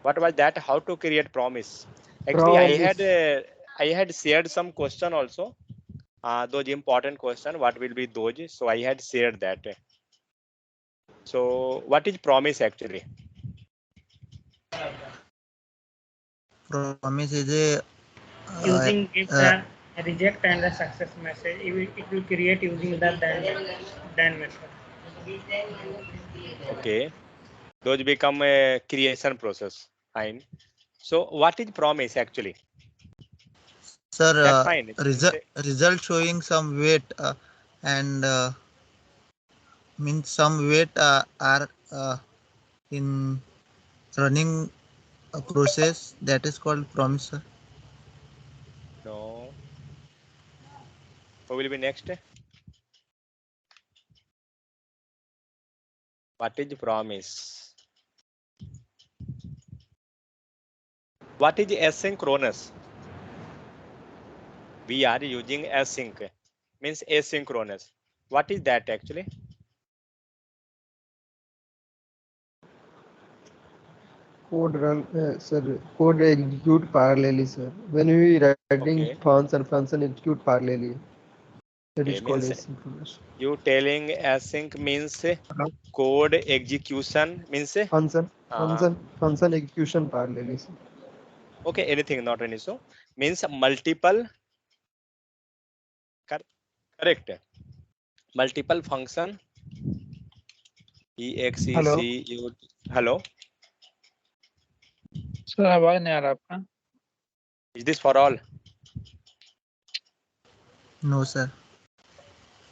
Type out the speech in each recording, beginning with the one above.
What was that? How to create promise? Actually, Promise. I had shared some question also. Those important question. What will be those? So I had shared that. So what is promise actually? Promise is a Using gives a reject and a success message. It will create using the then method. Okay, those become a creation process. Fine. So what is promise actually? sir That's fine. result showing some weight and means some weight are in running a process that is called promise, sir. No. Who will be next? What is promise? What is asynchronous? We are using async, means asynchronous. What is that actually? Code run, sir. Code execute parallelly, sir. When we writing Okay. function execute parallelly. That is Okay, called means asynchronous. you telling async means code execution means uh, Function execution parallelly, sir. okay, anything, not any issue. Means multiple, correct. Multiple function Hello. execute. Hello, sir आवाज नहीं आ रहा आपका? is this for all? No, sir.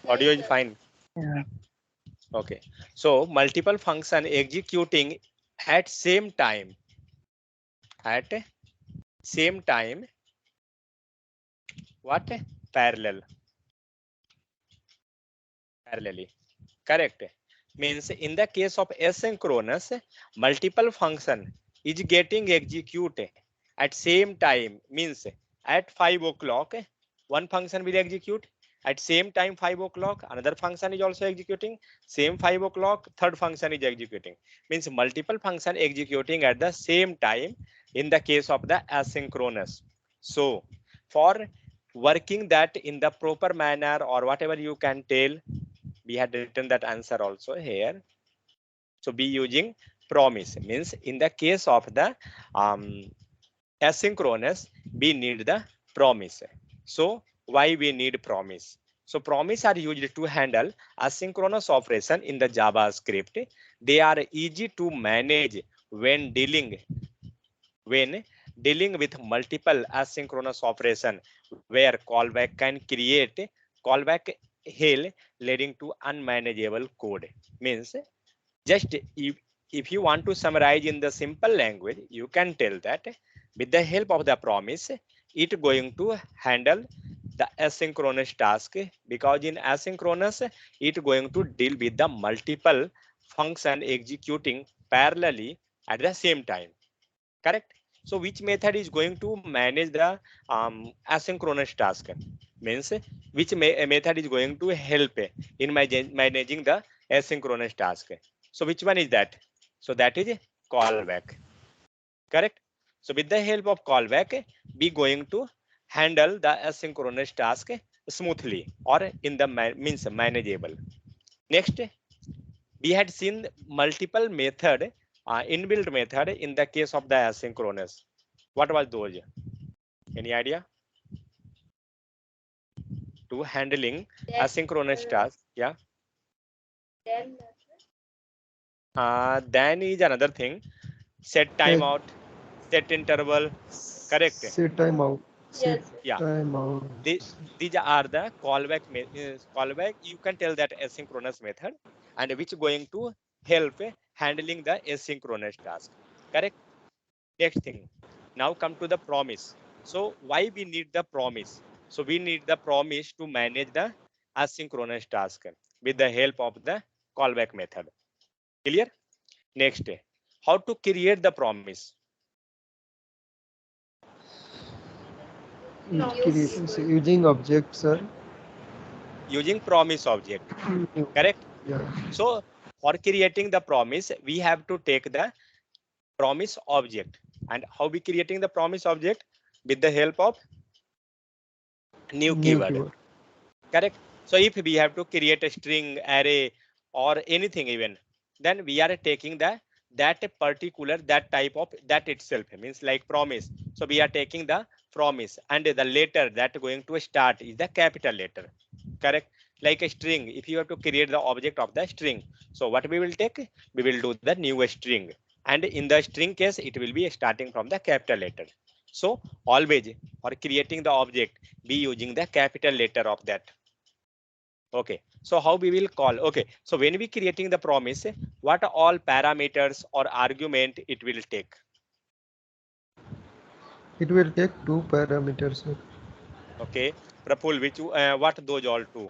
Audio is fine. Yeah. Okay, so multiple function executing at same time. At same time, what? Parallel. Parallelly. Correct. Means in the case of asynchronous, multiple function is getting executed at same time. Means at 5 o'clock, one function will execute. At same time 5 o'clock, another function is also executing. Same 5 o'clock, third function is executing. Means multiple function executing at the same time in the case of the asynchronous. So for working that in the proper manner or whatever you can tell, we had written that answer also here. So be using promise, means in the case of the asynchronous, we need the promise. So why we need promise? So promise are used to handle asynchronous operation in the JavaScript. They are easy to manage when dealing with multiple asynchronous operation where callback can create callback hell leading to unmanageable code. Means just if you want to summarize in the simple language, you can tell that with the help of the promise, it going to handle the asynchronous task, because in asynchronous, it going to deal with the multiple function executing parallelly at the same time. Correct? So which method is going to manage the asynchronous task? Means which method is going to help in managing the asynchronous task? So which one is that? So that is callback. Correct? So with the help of callback, we going to handle the asynchronous task smoothly or in the means manageable. Next, we had seen multiple method, inbuilt method in the case of the asynchronous. What was those? Any idea? To handling asynchronous task, yeah. Then is another thing. Set timeout, set interval. Correct. Set time out. Set Yeah. time out. These are the callback. Callback. You can tell that asynchronous method, and which going to help handling the asynchronous task. Correct. Next thing. Now come to the promise. So why we need the promise? So we need the promise to manage the asynchronous task with the help of the callback method. Clear? Next, how to create the promise? Using object, sir. Using promise object. Correct? Yeah. So for creating the promise, we have to take the promise object. And how we creating the promise object? With the help of new keyword. Correct. So if we have to create a string, array, or anything even, then we are taking that particular, that type of, that itself means like promise. So we are taking the promise, and the letter that going to start is the capital letter. Correct. Like a string, if you have to create the object of the string, so what we will take? We will do the new string, and in the string case it will be starting from the capital letter. So always for creating the object, be using the capital letter of that. Okay, so how we will call? Okay, so when we creating the promise, what all parameters or argument it will take? It will take two parameters, sir. Okay, Praful, which what those all two?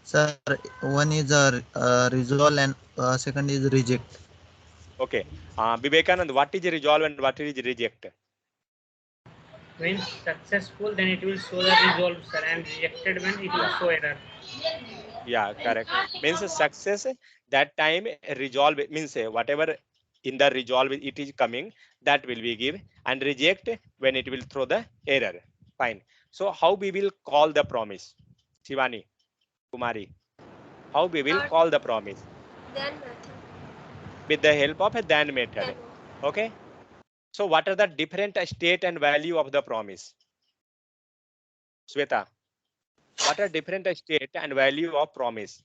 Sir, one is resolve and second is reject. Okay, Vivekanand, what is resolve and what is reject? When successful, then it will show the result, sir, and rejected when it will show error. Yeah, correct. Means success, that time resolve means whatever in the resolve it is coming, that will be give, and reject when it will throw the error. Fine. So how we will call the promise? Shivani, Kumari, how we will call the promise? Then method. With the help of a then method. Okay. So what are the different state and value of the promise? Sweta, what are different state and value of promise?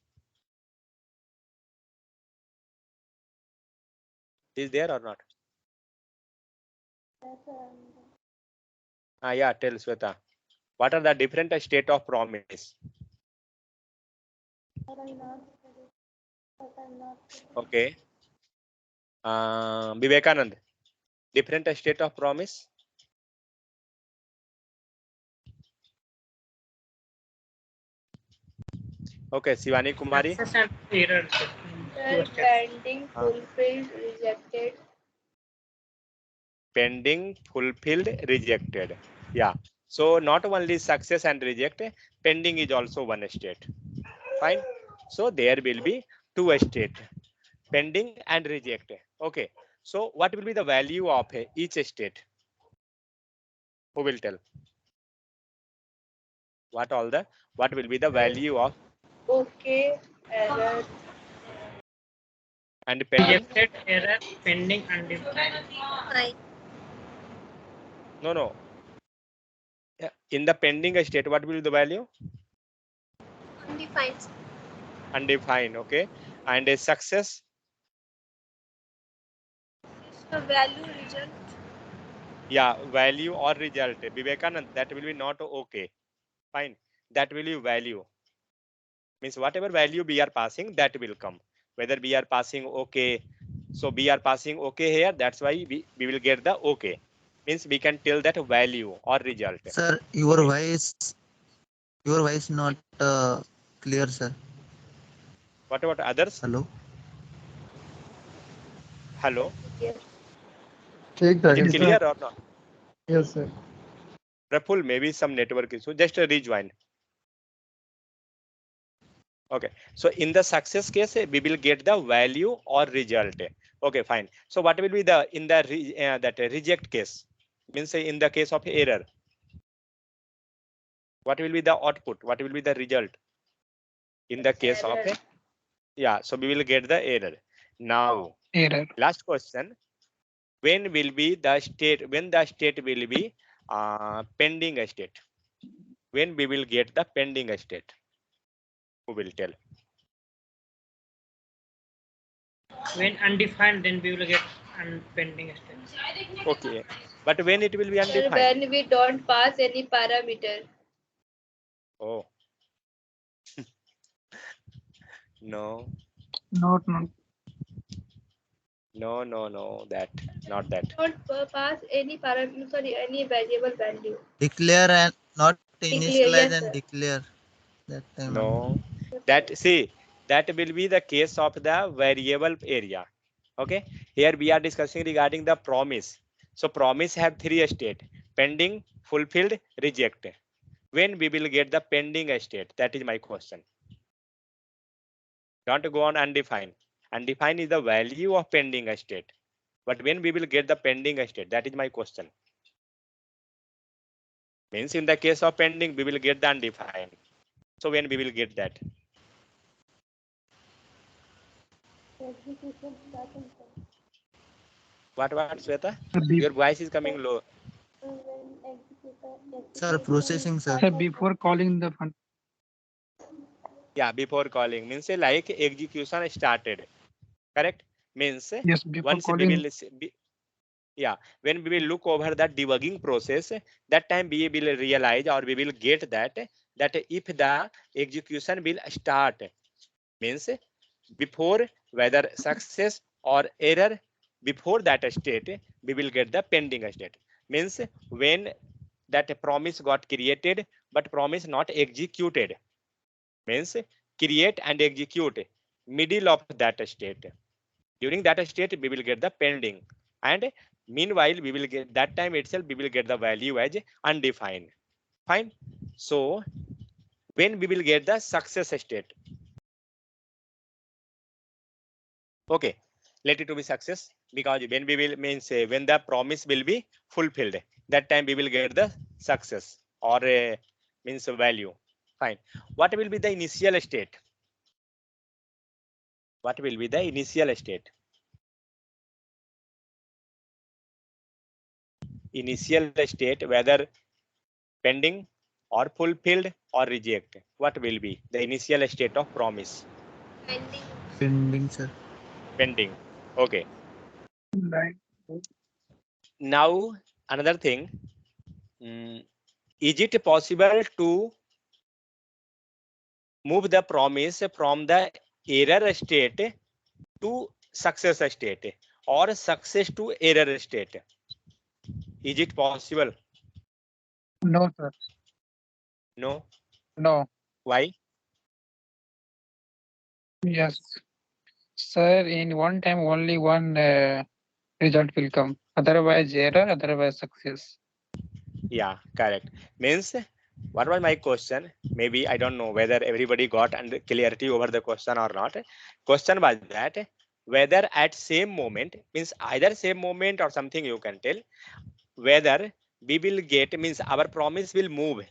Is there or not? Yeah, tell Sweta. What are the different state of promise? Okay. Vivekanand, different state of promise? Okay, Shivani Kumari. Success and error. Two steps. Pending, fulfilled, rejected. Pending, fulfilled, rejected. Yeah. So not only success and reject, pending is also one state. Fine. So there will be two state, pending and reject. Okay. So what will be the value of each state? Who will tell? What will be the value of Okay, error. and pending? Rejected, error, pending, undefined. Fine. No. Yeah. In the pending state, what will be the value? Undefined. Undefined. Okay. And a success? The value result. Yeah, value or result. Vivekanand, that will be not okay. Fine. That will be value. Means whatever value we are passing, that will come. Whether we are passing okay. So we are passing okay here. That's why we will get the okay. Means we can tell that value or result. Sir, your voice not clear, sir. What about others? Hello. Hello. Yes. Take Is that. it clear or not? Yes, sir. Praful, maybe some network issue. Just rejoin. Okay, so in the success case, we will get the value or result. Okay, fine. So what will be the in the that reject case? Means in the case of error, what will be the output? What will be the result? In the case of yeah, so we will get the error. Now, last question: when will be the state? When the state will be pending state? When we will get the pending state? Who will tell? When undefined, then we will get pending steps. Okay, but when it will be Sir, undefined? when we don't pass any parameter. Oh. No, Not. no, that, not that. Don't pass any parameter, sorry, any variable value. Declare and not Declare, initialize yes, and sir. declare that time. No, that see, that will be the case of the variable area. Okay, here we are discussing regarding the promise. So promise have three state: pending, fulfilled, reject. When we will get the pending state? That is my question. Don't go on undefined. Undefined is the value of pending state. But when we will get the pending state? That is my question. Means in the case of pending, we will get the undefined. So when we will get that? Execution starting from What, Sweta? Be- Your voice is coming low. when Sir, processing, sir. Sir, before calling the fund. Yeah, before calling means like execution started. Correct? Means Yes, before once we calling. will yeah, when we will look over that debugging process, that time we will realize or we will get that if the execution will start, means before whether success or error, before that state we will get the pending state. Means when that promise got created but promise not executed, means create and execute middle of that state. During that state we will get the pending, and meanwhile we will get that time itself we will get the value as undefined. Fine. So when we will get the success state? Okay, let it to be success, because when we will means when the promise will be fulfilled, that time we will get the success or means value. Fine. What will be the initial state? What will be the initial state? Initial state, whether pending or fulfilled or reject, what will be the initial state of promise? pending. Pending, sir. Pending. Okay. Right. Now another thing, is it possible to move the promise from the error state to success state or success to error state? Is it possible? No, sir. No. No. Why? Yes. Sir, in one time only one result will come. Otherwise error, otherwise success. Yeah, correct. Means what was my question? Maybe I don't know whether everybody got and clarity over the question or not. Question was that whether at same moment, means either same moment or something you can tell, whether we will get, means our promise will move.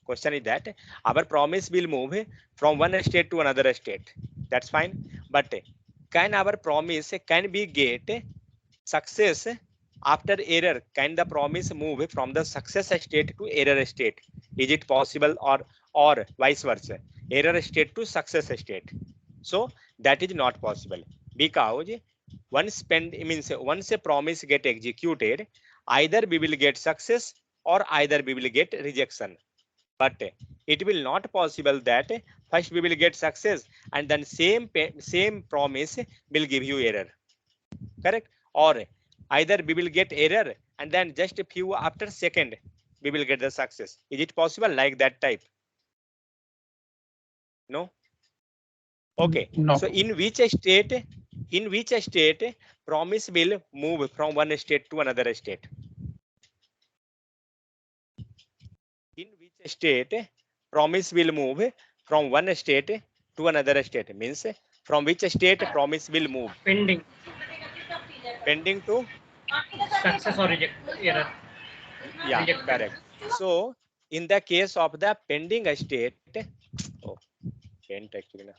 Question is that our promise will move from one state to another state. That's fine. But can our promise can we get success after error? Can the promise move from the success state to error state? Is it possible, or vice versa, error state to success state? So that is not possible, because once means once a promise get executed, either we will get success or either we will get rejection. But it will not possible that first we will get success and then same promise will give you error. Correct? Or either we will get error and then just a few after second we will get the success. Is it possible like that type? No. Okay. No. So in which state promise will move from one state to another state? In which state promise will move from one state to another state? Means from which state promise will move? Pending. Pending to Success or reject error. yeah, Rejected. correct. So in the case of the pending state, oh, can't actually.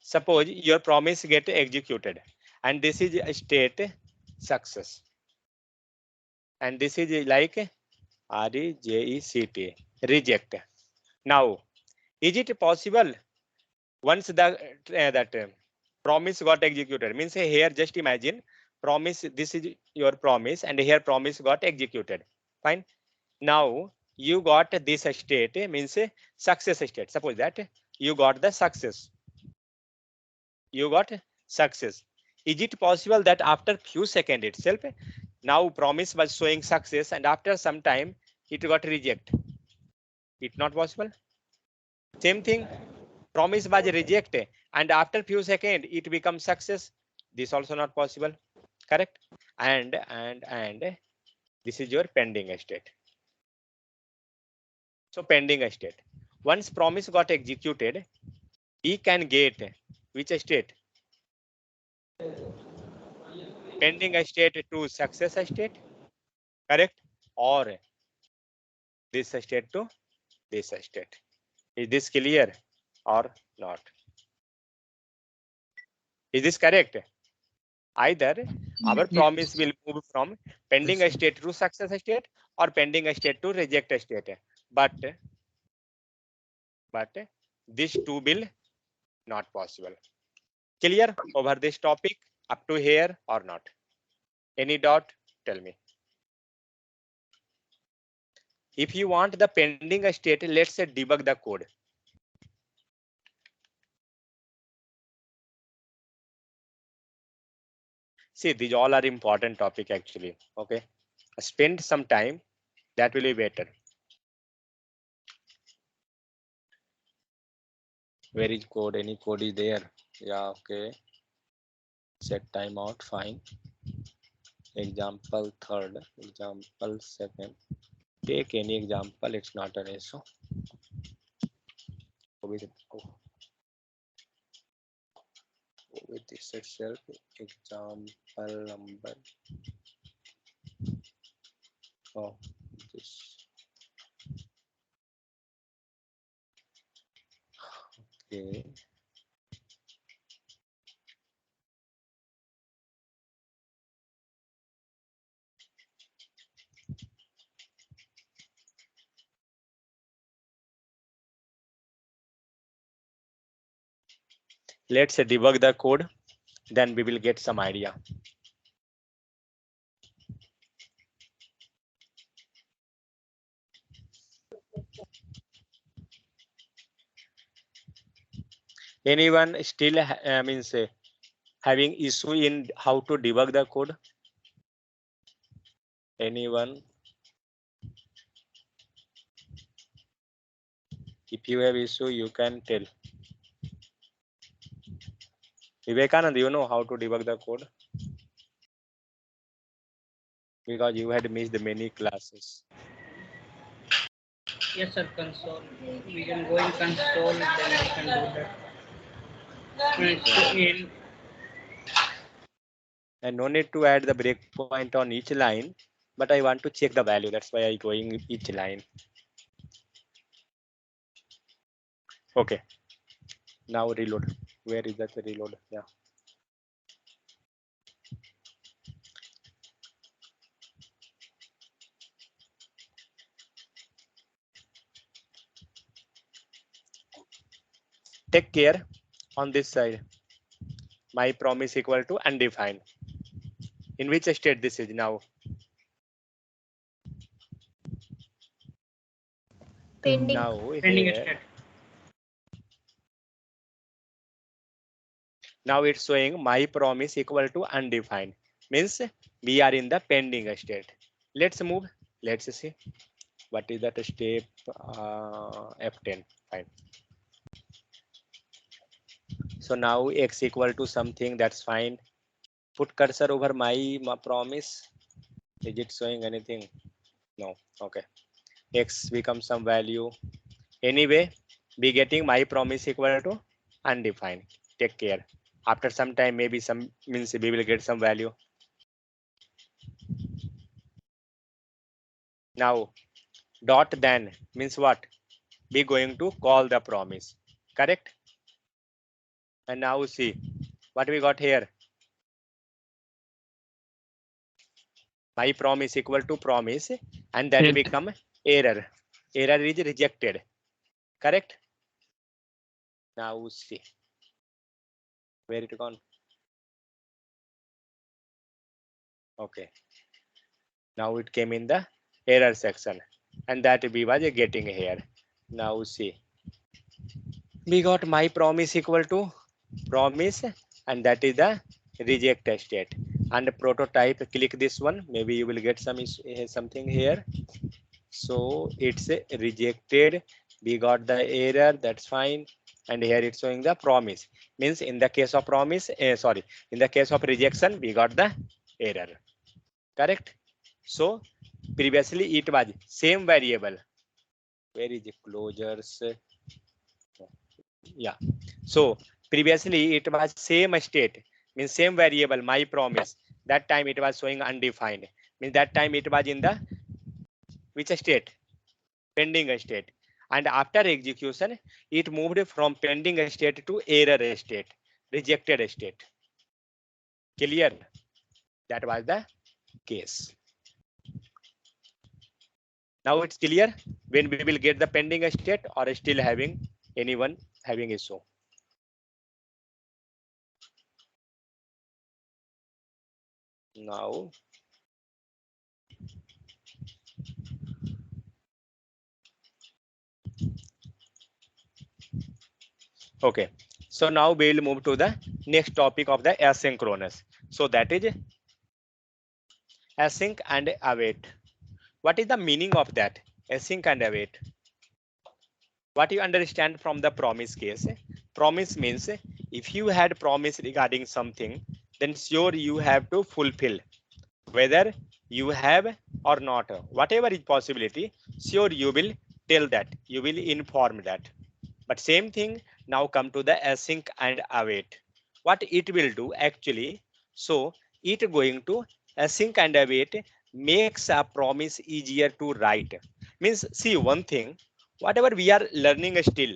Suppose your promise get executed and this is a state success, and this is like reject, reject. Now is it possible once the that promise got executed, means here just imagine promise, this is your promise and here promise got executed. Fine. Now you got this state, means success state. Suppose that you got the success, you got success. Is it possible that after few seconds itself, now promise was showing success and after some time it got reject? It not possible. Same thing, promise was rejected and after few seconds it becomes success. This also not possible. Correct? and this is your pending state. So pending state. Once promise got executed, we can get which state? Pending state to success state, correct? Or this state to this state. Is this clear or not? Is this correct? Either our promise will move from pending state to success state or pending state to reject state. But this two will not possible. Clear over this topic up to here or not? Any doubt? Tell me. If you want the pending state, let's say debug the code. See, these all are important topic actually. Okay, spend some time. That will be better. Where is code? Any code is there? Yeah, okay. Set timeout, fine. Example third, example second. Take any example, it's not an issue. With this itself, example number. Oh, this. Okay. Let's debug the code, then we will get some idea. Anyone still means having issue in how to debug the code? Anyone? If you have issue, you can tell. Vivekanand, you know how to debug the code? Because you had missed many classes. Yes, sir, console. We can go in console, then we can do that. And no need to add the breakpoint on each line, but I want to check the value. That's why I going each line. Okay. Now reload. Where is that reload? Yeah. Take care on this side. My promise equal to undefined. In which state this is now? Pending. Now Pending here. state. Now it's showing my promise equal to undefined. Means we are in the pending state. Let's move. Let's see. What is that step? F10. Fine. So now x equal to something, that's fine. Put cursor over my promise. Is it showing anything? No. Okay. X becomes some value. Anyway, be getting my promise equal to undefined. Take care. After some time, maybe some means we will get some value. Now dot then means what? Be going to call the promise. Correct? And now see what we got here. My promise equal to promise, and that Yes. become error. Error is rejected. Correct? Now see where it gone. Okay. Now it came in the error section, and that we was getting here. Now see, we got my promise equal to promise, and that is the reject state. And prototype, click this one. Maybe you will get something here. So it's rejected. We got the error. That's fine. And here it's showing the promise. Means in the case of promise, in the case of rejection, we got the error. correct? So previously it was same variable. Where is the closures? Yeah, so previously it was same state, means same variable my promise. That time it was showing undefined, means that time it was in the which state? Pending state. And after execution it moved from pending state to error state, rejected state. Clear? That was the case. Now it's clear when we will get the pending state or still having anyone having issue. Now okay, so now we will move to the next topic of the asynchronous. So that is async and await. What is the meaning of that? Async and await. What you understand from the promise case? Promise means if you had promise regarding something, then sure you have to fulfill, whether you have or not. Whatever is possibility, sure you will tell that, you will inform that. But same thing now come to the async and await. What it will do actually? So it going to async and await makes a promise easier to write. Means see one thing, whatever we are learning still,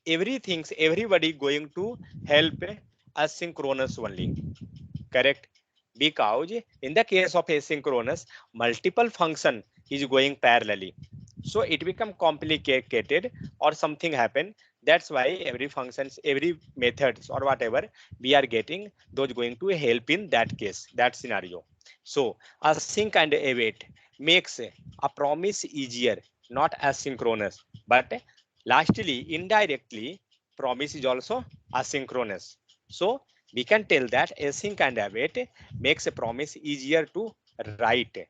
everybody going to help asynchronous only, correct? Because in the case of asynchronous, multiple function is going parallelly, so it become complicated or something happen. That's why every functions, every methods or whatever we are getting, those going to help in that case, that scenario. So async and await makes a promise easier, not asynchronous, but lastly indirectly promise is also asynchronous. So we can tell that async and await makes a promise easier to write.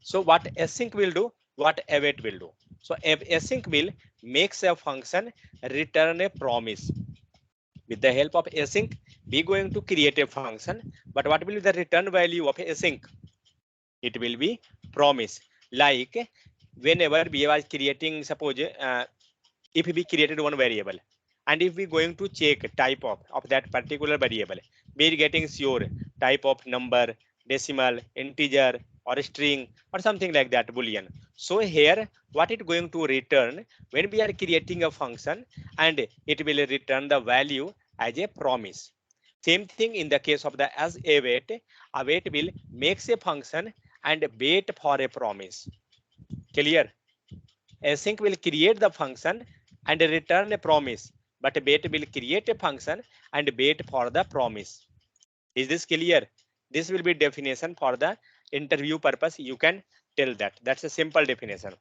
So what async will do, what await will do? So async will makes a function return a promise. With the help of async we going to create a function, but what will be the return value of async? It will be promise. Like whenever we are creating, suppose if we created one variable, and if we going to check type of that particular variable, we are getting sure type of number, decimal, integer, or string, or something like that, boolean. So here what it going to return when we are creating a function, and it will return the value as a promise. Same thing in the case of the as await. Await will makes a function and wait for a promise. Clear? Async will create the function and return a promise, but wait will create a function and wait for the promise. Is this clear? This will be definition for the interview purpose. You can tell that. That's a simple definition.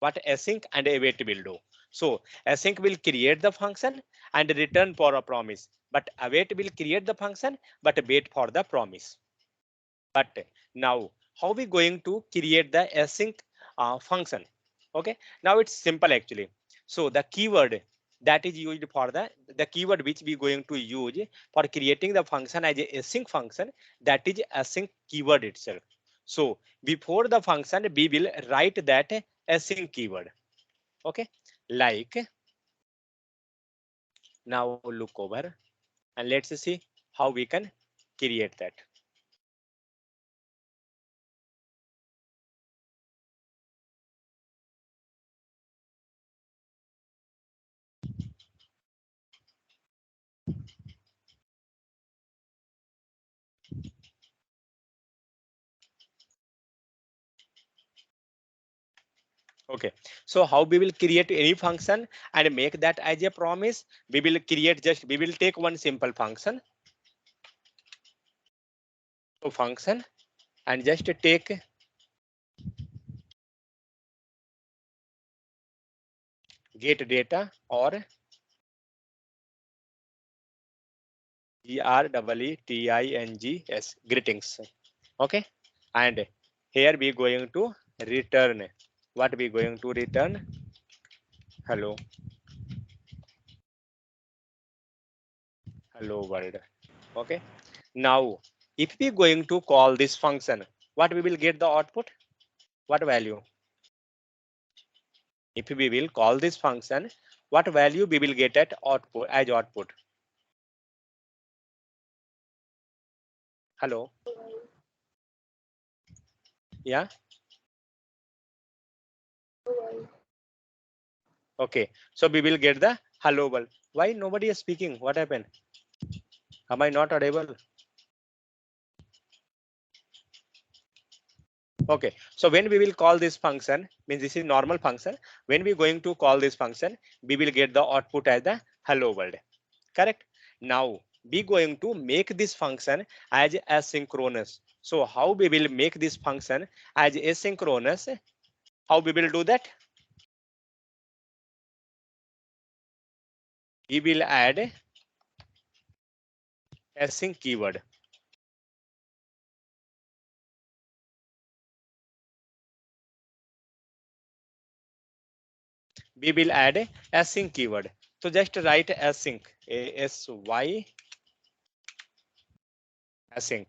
What async and await will do. So async will create the function and return for a promise, but await will create the function but wait for the promise. But now how we going to create the async function? Okay, now it's simple actually. So the keyword that is used for the keyword which we going to use for creating the function as a async function, that is async keyword itself. So before the function we will write that async keyword. Okay, like now look over and let's see how we can create that. Okay, so how we will create any function and make that as a promise? We will create we will take one simple function. So function and just take get data or GREETINGS, greetings. Okay, and here we going to return what we going to return? Hello, hello world. Okay, now If we going to call this function, what we will get the output? What value? If we will call this function, what value we will get at output as output? Hello? Yeah? Okay, so we will get the hello world. Why nobody is speaking? What happened? Am I not audible? Okay, so when we will call this function, means this is normal function. When we going to call this function, we will get the output as the hello world. Correct? Now we going to make this function as asynchronous. So how we will make this function as asynchronous? How we will do that? We will add async keyword. We will add async keyword. So just write async, ASY async.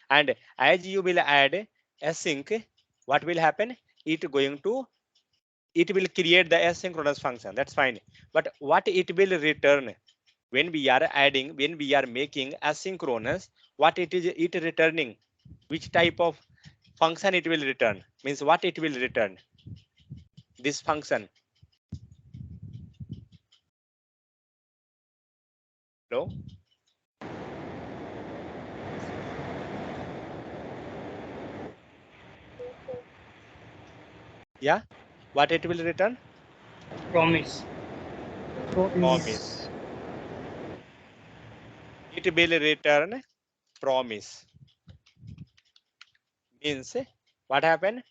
And as you will add async, what will happen? It will create the asynchronous function. That's fine. But what it will return when we are adding, when we are making asynchronous, what it is it returning? Which type of function it will return? Means what it will return? This function. Hello? Yeah, what it will return? Promise. Promise. It will return promise. Means what happened?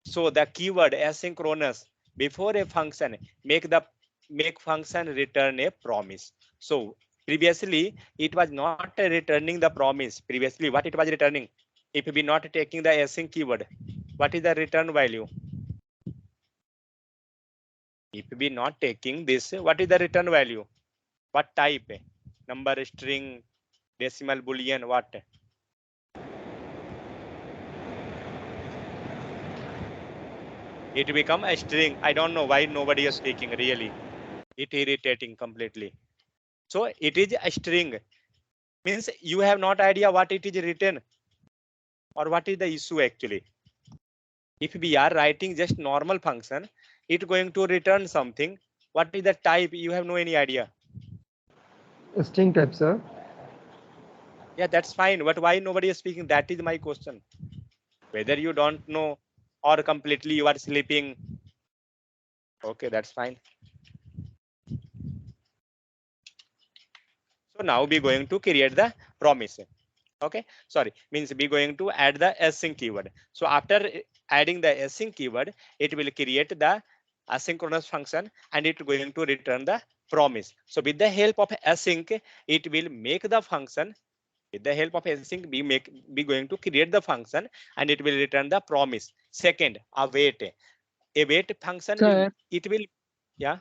So the keyword asynchronous before a function make function return a promise. So previously it was not returning the promise. Previously what it was returning? If we not taking the async keyword, what is the return value? If we not taking this, what is the return value? What type? Number, string, decimal, boolean, what? It become a string. I don't know why nobody is speaking really. It irritating completely. So it is a string. Means you have not idea what it is written or what is the issue actually. If we are writing just normal function, it going to return something. What is the type? You have no any idea. String type, sir. Yeah, that's fine. But why nobody is speaking? That is my question. Whether you don't know or completely you are sleeping. Okay, that's fine. So now we going to create the promise. Okay, sorry, means we going to add the async keyword. So after adding the async keyword, it will create the asynchronous function and it going to return the promise. So with the help of async, it will make the function. With the help of async, we going to create the function and it will return the promise. Second, await. Await function, Sir, it will, yeah.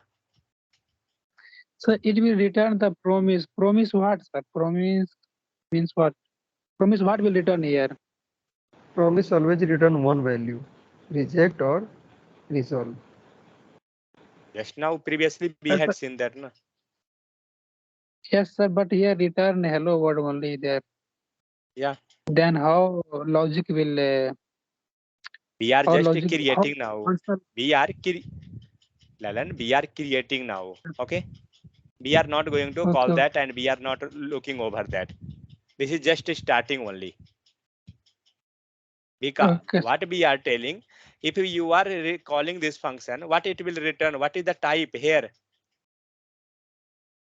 so it will return the promise. Promise what, sir? Promise means what? Promise what will return here? Promise always return one value, reject or resolve. Just now, previously we Yes, had sir. seen that, no? Yes, sir, but here return hello word only there. Yeah. Then how logic will We are how just logic how creating now. answer? Lalan, we are creating now. Okay. We are not going to call Okay, that and we are not looking over that. This is just starting only. Because okay. what we are telling, if you are calling this function, what it will return? What is the type here?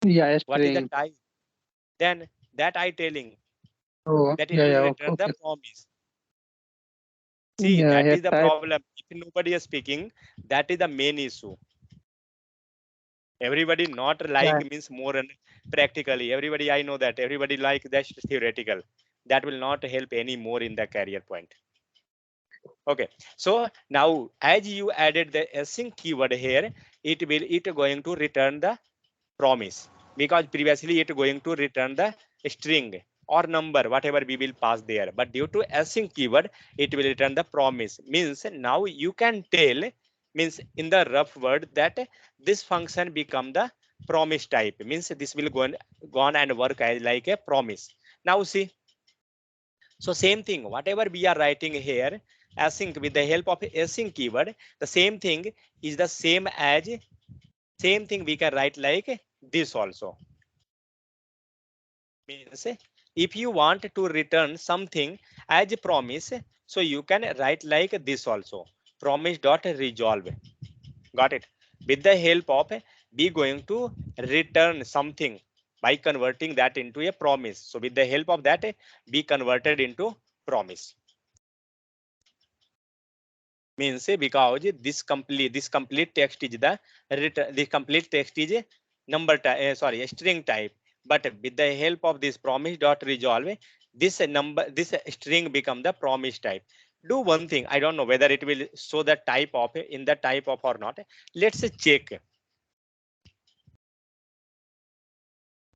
Yeah, What is the string. type? Then that I telling Oh, that it yeah, will yeah, return the okay. promise. See, Yeah, that here is the type. problem. If nobody is speaking, that is the main issue. Everybody not like Yeah. means more and practically. Everybody, I know that everybody like that's theoretical. That will not help any more in the career point. Okay, so now as you added the async keyword here, it going to return the promise, because previously it going to return the string. or number, whatever we will pass there. But due to async keyword, it will return the promise. Means now you can tell, means in the rough word, that this function become the promise type. Means this will go on and work as like a promise. Now see, so same thing, whatever we are writing here, async with the help of async keyword, the same thing is the same as, same thing we can write like this also. Means if you want to return something as promise, so you can write like this also, promise dot resolve. Got it? With the help of be going to return something by converting that into a promise. So with the help of that, be converted into promise. Means because this complete text is the return, the complete text is a number type, sorry, a string type. But with the help of this promise dot resolve, this number, this string become the promise type. Do one thing, I don't know whether it will show the type of in the type of or not. Let's check.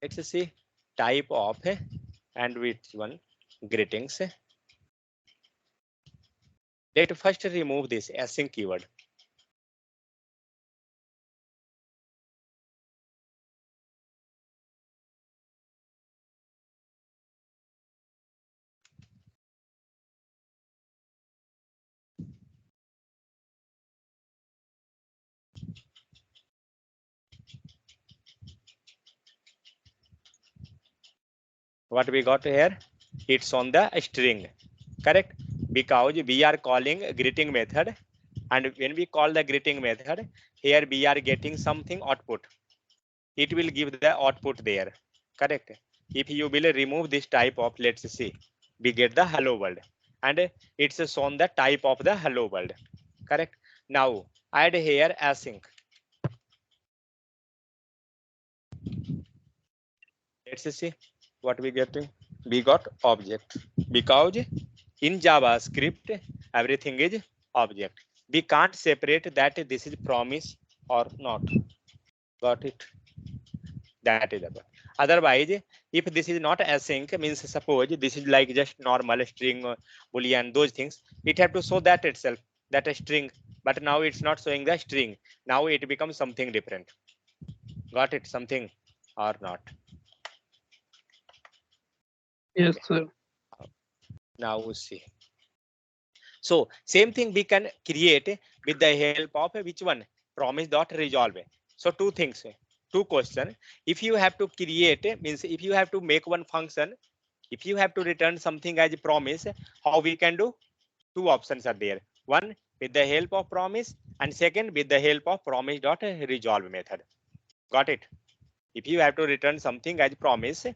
Let's see type of and which one, greetings. Let first remove this async keyword. What we got here? It's on the string, correct? Because we are calling greeting method, and when we call the greeting method, here we are getting something output. It will give the output there, correct? If you will remove this type of, let's see, we get the hello world, and it's shown the type of the hello world, correct? Now add here async. Let's see what we getting. We got object, because in JavaScript everything is object. We can't separate that this is promise or not. Got it? That is the point. Otherwise, if this is not async, means suppose this is like just normal string, boolean, those things, it have to show that itself, that a string. But now it's not showing the string. Now it becomes something different. Got it? Something or not? Yes, sir. Now we see. So same thing we can create with the help of which one? Promise dot resolve. So two things, two questions. If you have to create, means if you have to make one function, if you have to return something as a promise, how we can do? Two options are there. One with the help of promise, and second with the help of promise dot resolve method. Got it? If you have to return something as promise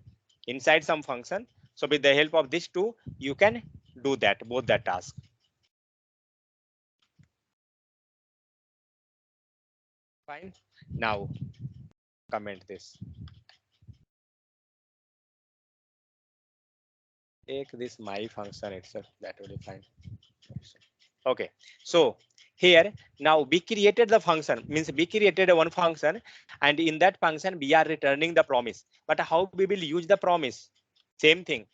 inside some function, so with the help of these two, you can do that, both the tasks. Fine. Now comment this. Take this my function itself, that will be fine. Okay, so here now we created the function, means we created one function, and in that function we are returning the promise. But how we will use the promise? Same thing.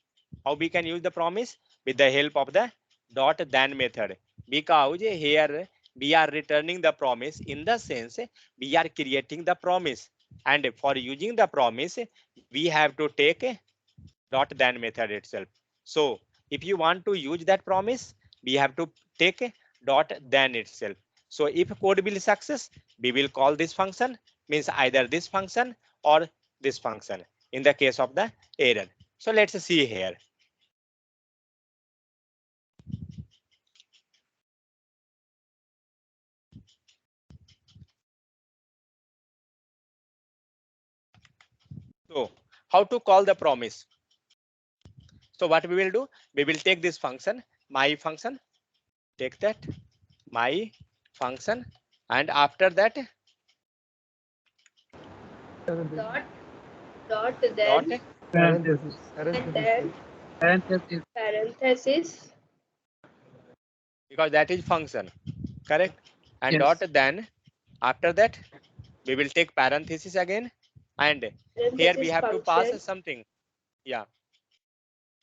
How we can use the promise? With the help of the dot then method, because here we are returning the promise, in the sense we are creating the promise, and for using the promise we have to take dot then method itself. So if you want to use that promise, we have to take dot then itself. So if code will success, we will call this function, means either this function or this function in the case of the error. So let's see here. So how to call the promise? So what we will do, we will take this function, my function, take that my function, and after that Dot, dot, dot, then, Parenthesis. and then, Parentheses. parenthesis, because that is function, correct? And Yes. dot then after that we will take parenthesis again, and here we parenthesis have to pass function, something. Yeah,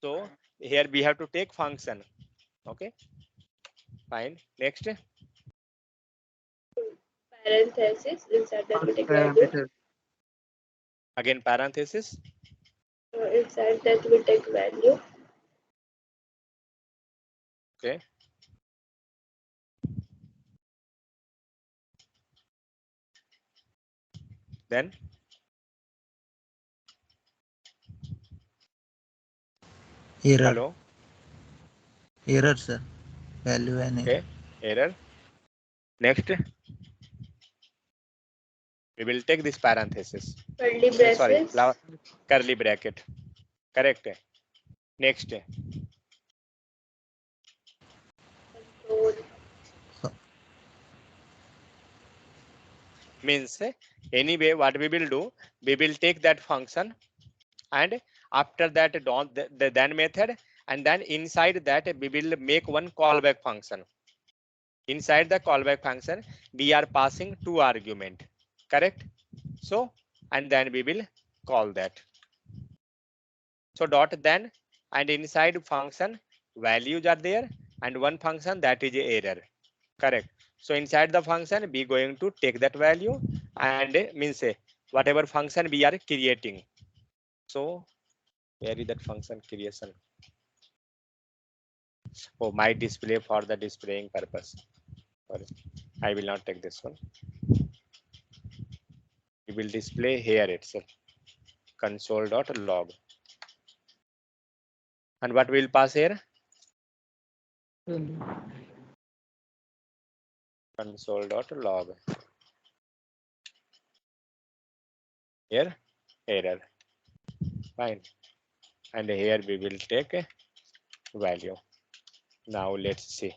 So here we have to take function. Okay, fine. Next, Parenthesis, inside that we take value. Parameter. again parenthesis. Inside that we take value. Okay. Then Error. hello. Error, sir. Value and error. Okay, error. Next, we will take this parenthesis. Curly Sorry, braces. curly bracket. Correct. Next, Control. means anyway what we will do, we will take that function, and after that don't the then method, and then inside that we will make one callback function. Inside the callback function we are passing two argument. Correct. So and then we will call that. So dot then, and inside function values are there, and one function that is error. Correct. So inside the function we going to take that value, and means whatever function we are creating. So where is that function creation? Oh, my display for the displaying purpose. Sorry, I will not take this one. We will display here itself. Console.log. And what will pass here? Console.log. Here error. Fine. And here we will take a value. Now let's see.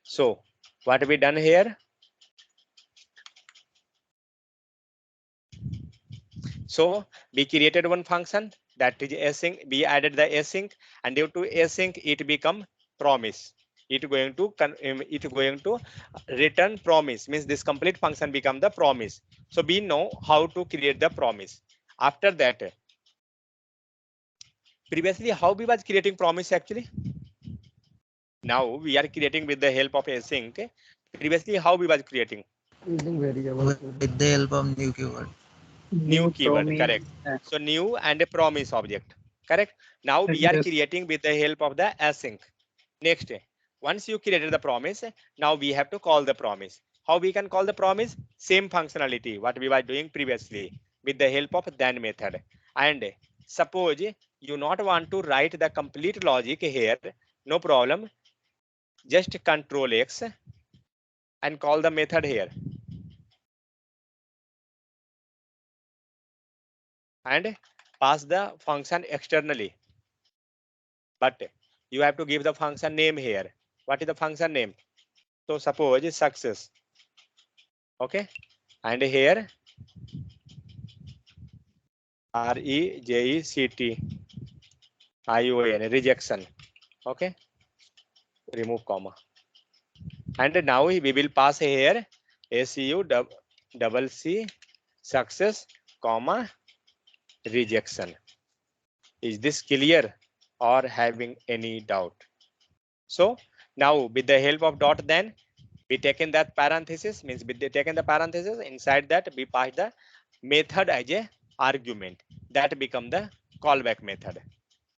So what we done here? So we created one function that is async. We added the async, and due to async it become promise. It going to return promise, means this complete function become the promise. So we know how to create the promise. After that, previously how we was creating promise actually? Now we are creating with the help of async. Previously how we was creating? Using variables. With the help of new keyword. New keyword. promise, Correct. So new and a promise object. Correct. Now we are yes. creating with the help of the async. Next, once you created the promise, now we have to call the promise. How we can call the promise? Same functionality what we were doing previously with the help of then method. And suppose you not want to write the complete logic here, no problem. Just Control X and call the method here. And pass the function externally. But you have to give the function name here. What is the function name? So suppose success. Okay. And here REJECTION, rejection. Okay. Remove comma. And now we will pass here SUCC success, comma, rejection. Is this clear or having any doubt? So now with the help of dot then we taken that parenthesis, means we taken the parenthesis, inside that we pass the method as a argument, that become the callback method.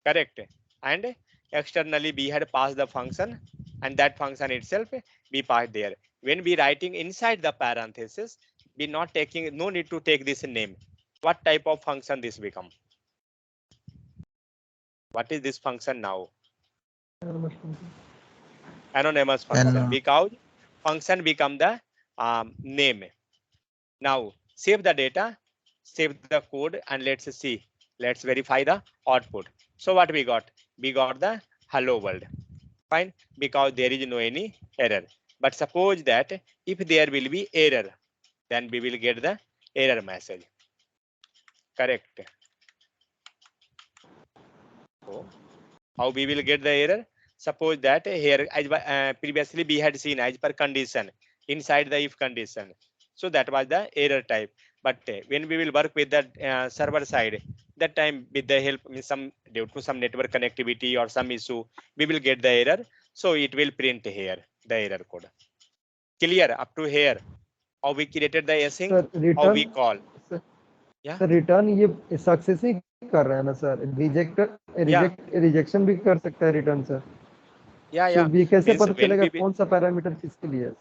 Correct. And externally we had passed the function, and that function itself we passed there. When we writing inside the parenthesis, we not taking, no need to take this name. What type of function this become? What is this function now? Anonymous function, because function become the name. Now save the data, save the code, and let's see. Let's verify the output. So what we got? We got the hello world. Fine, because there is no any error. But suppose that if there will be error, then we will get the error message. Correct. So how we will get the error? Suppose that here as previously we had seen as per condition inside the if condition. So that was the error type. But when we will work with the server side, that time with the help some due to some network connectivity or some issue, we will get the error. So it will print here the error code. Clear up to here? How we created the async? Sir, How we return. call? Sir, Yeah. sir, return ये success ही कर रहा है ना sir, rejection भी कर सकता है return sir. Yeah, तो yeah. भी कैसे Means पता when चलेगा we कौन सा पैरामीटर किसके लिए है?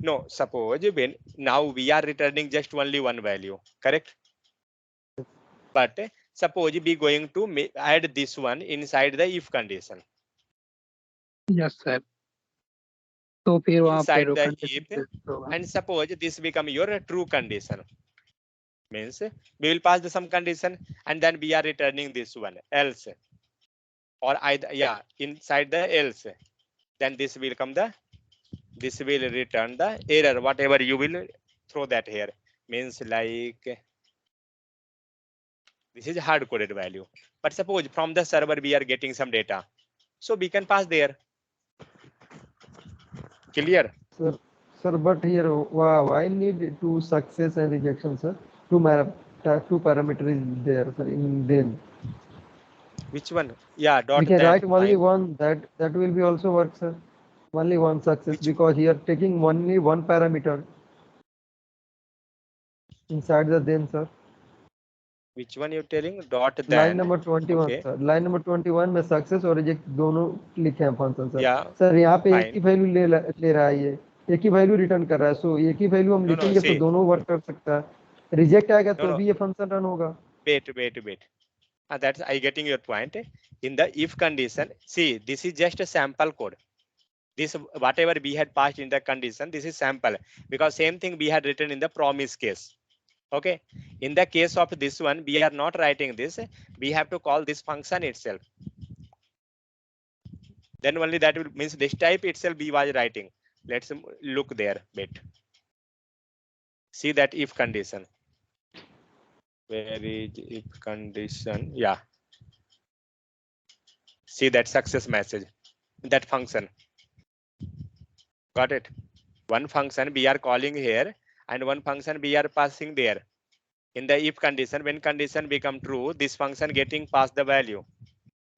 no, suppose when now we are returning just only one value, correct? But suppose we going to add this one inside the if condition. Yes, sir. तो फिर वहाँ पे Inside the condition if, test होगा. and suppose this become your true condition. Means we will pass the some condition and then we are returning this one else, or either yeah inside the else, then this will come the this will return the error whatever you will throw that here. Means like this is hard coded value, but suppose from the server we are getting some data, so we can pass there. Clear? Sir, but here why need two success and rejection, sir? Two parameter is there, sir, in them. Which one? Yeah, dot We can then write only fine. one, that will be also work, sir. Only one success, Which because here taking only one parameter inside the then, sir. which one you telling? Dot Line then. number 21, Okay. Sir. Line number 21 में success और reject दोनों लिखे हैं function sir. Yeah. Sir यहाँ पे एक Fine. ही value ले रहा है, ये एक ही वैल्यू रिटर्न कर रहा है. सो एक ही वैल्यू हम No, no. लिखेंगे तो See. दोनों वर्क कर सकता है. रिजेक्ट आएगा No, तो no. भी ये फंक्शन रन होगा. Wait. That's I getting your point. In the if condition, see this is just a sample code. This whatever we had passed in the condition, this is sample, because same thing we had written in the promise case. Okay, in the case of this one we are not writing this, we have to call this function itself, then only that will means this type itself we was writing. Let's look there bit. See that if condition, where is if condition? Yeah, see that success message, that function. Got it? One function we are calling here and one function we are passing there. In the if condition, when condition become true, this function getting passed the value.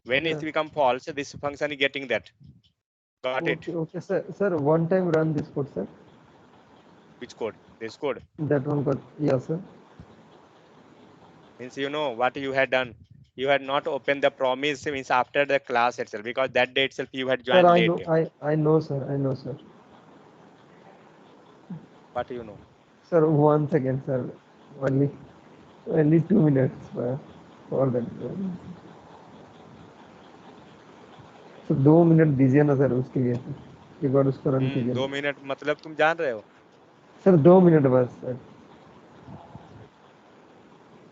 When it become false, this function is getting that. Got it? Okay, sir. Sir, one time run this code, sir. Which code? This code. That one code. Yes, sir. Means you know what you had done. You had not opened the promise means after the class itself, because that day itself you had joined Sir, late. I know, sir. I know, sir. What you know? Sir, one second, sir. Only 2 minutes for that. तो 2 minute दीजिए ना sir उसके लिए, एक बार उसको run कीजिए. 2 minute मतलब तुम जान रहे हो सर? 2 मिनट बस सर.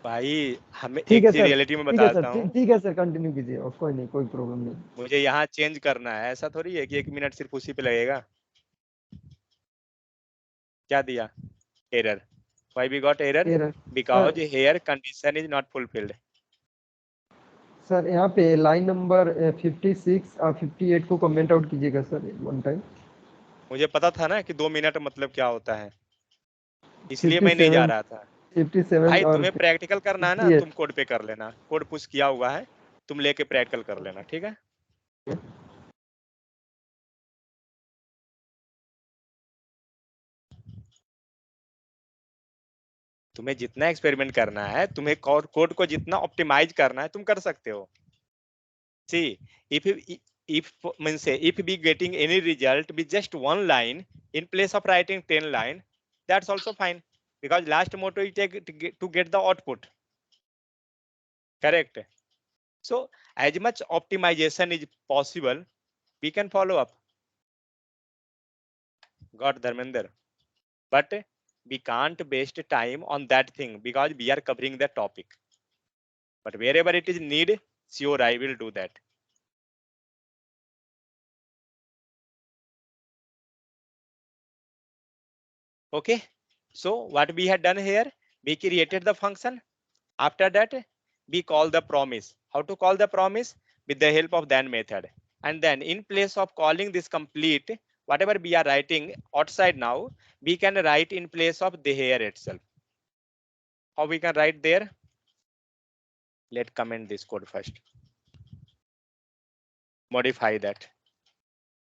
भाई, हमें ठीक एक है चीज सर, रियलिटी में ठीक है बताता सर, हूँ. ठीक है सर, कंटिन्यू कीजिए. कोई नहीं, कोई प्रॉब्लम नहीं. मुझे यहाँ चेंज करना है, ऐसा थोड़ी है कि 1 मिनट सिर्फ उसी पे लगेगा. क्या दिया? Error. Why we got error? Error. Because here condition is not fulfilled. Sir यहाँ पे लाइन नंबर 56 और 58 को कमेंट आउट कीजिएगा सर वन टाइम. मुझे पता था ना कि 2 मिनट मतलब क्या होता है, इसलिए मैं नहीं जा रहा था. 57 भाई और तुम्हें प्रैक्टिकल करना है ना, 58. तुम कोड पे कर लेना. कोड पुश किया हुआ है, तुम लेके प्रैक्टिकल कर लेना. ठीक है? तुम्हें जितना एक्सपेरिमेंट करना है, तुम्हें कोड को जितना ऑप्टिमाइज करना है, तुम कर सकते हो. See, if means say if we getting any result with just one line in place of writing 10 line, that's also fine, because last motto is to get the output. Correct? So as much optimization is possible, we can follow up. Got Dharmender? But we can't waste time on that thing because we are covering the topic. But wherever it is need, sure I will do that. Okay, so what we had done here, we created the function. After that, we call the promise. How to call the promise? With the help of then method. And then in place of calling this complete, whatever we are writing outside now, we can write in place of the here itself. How we can write there? Let's comment this code first. Modify that.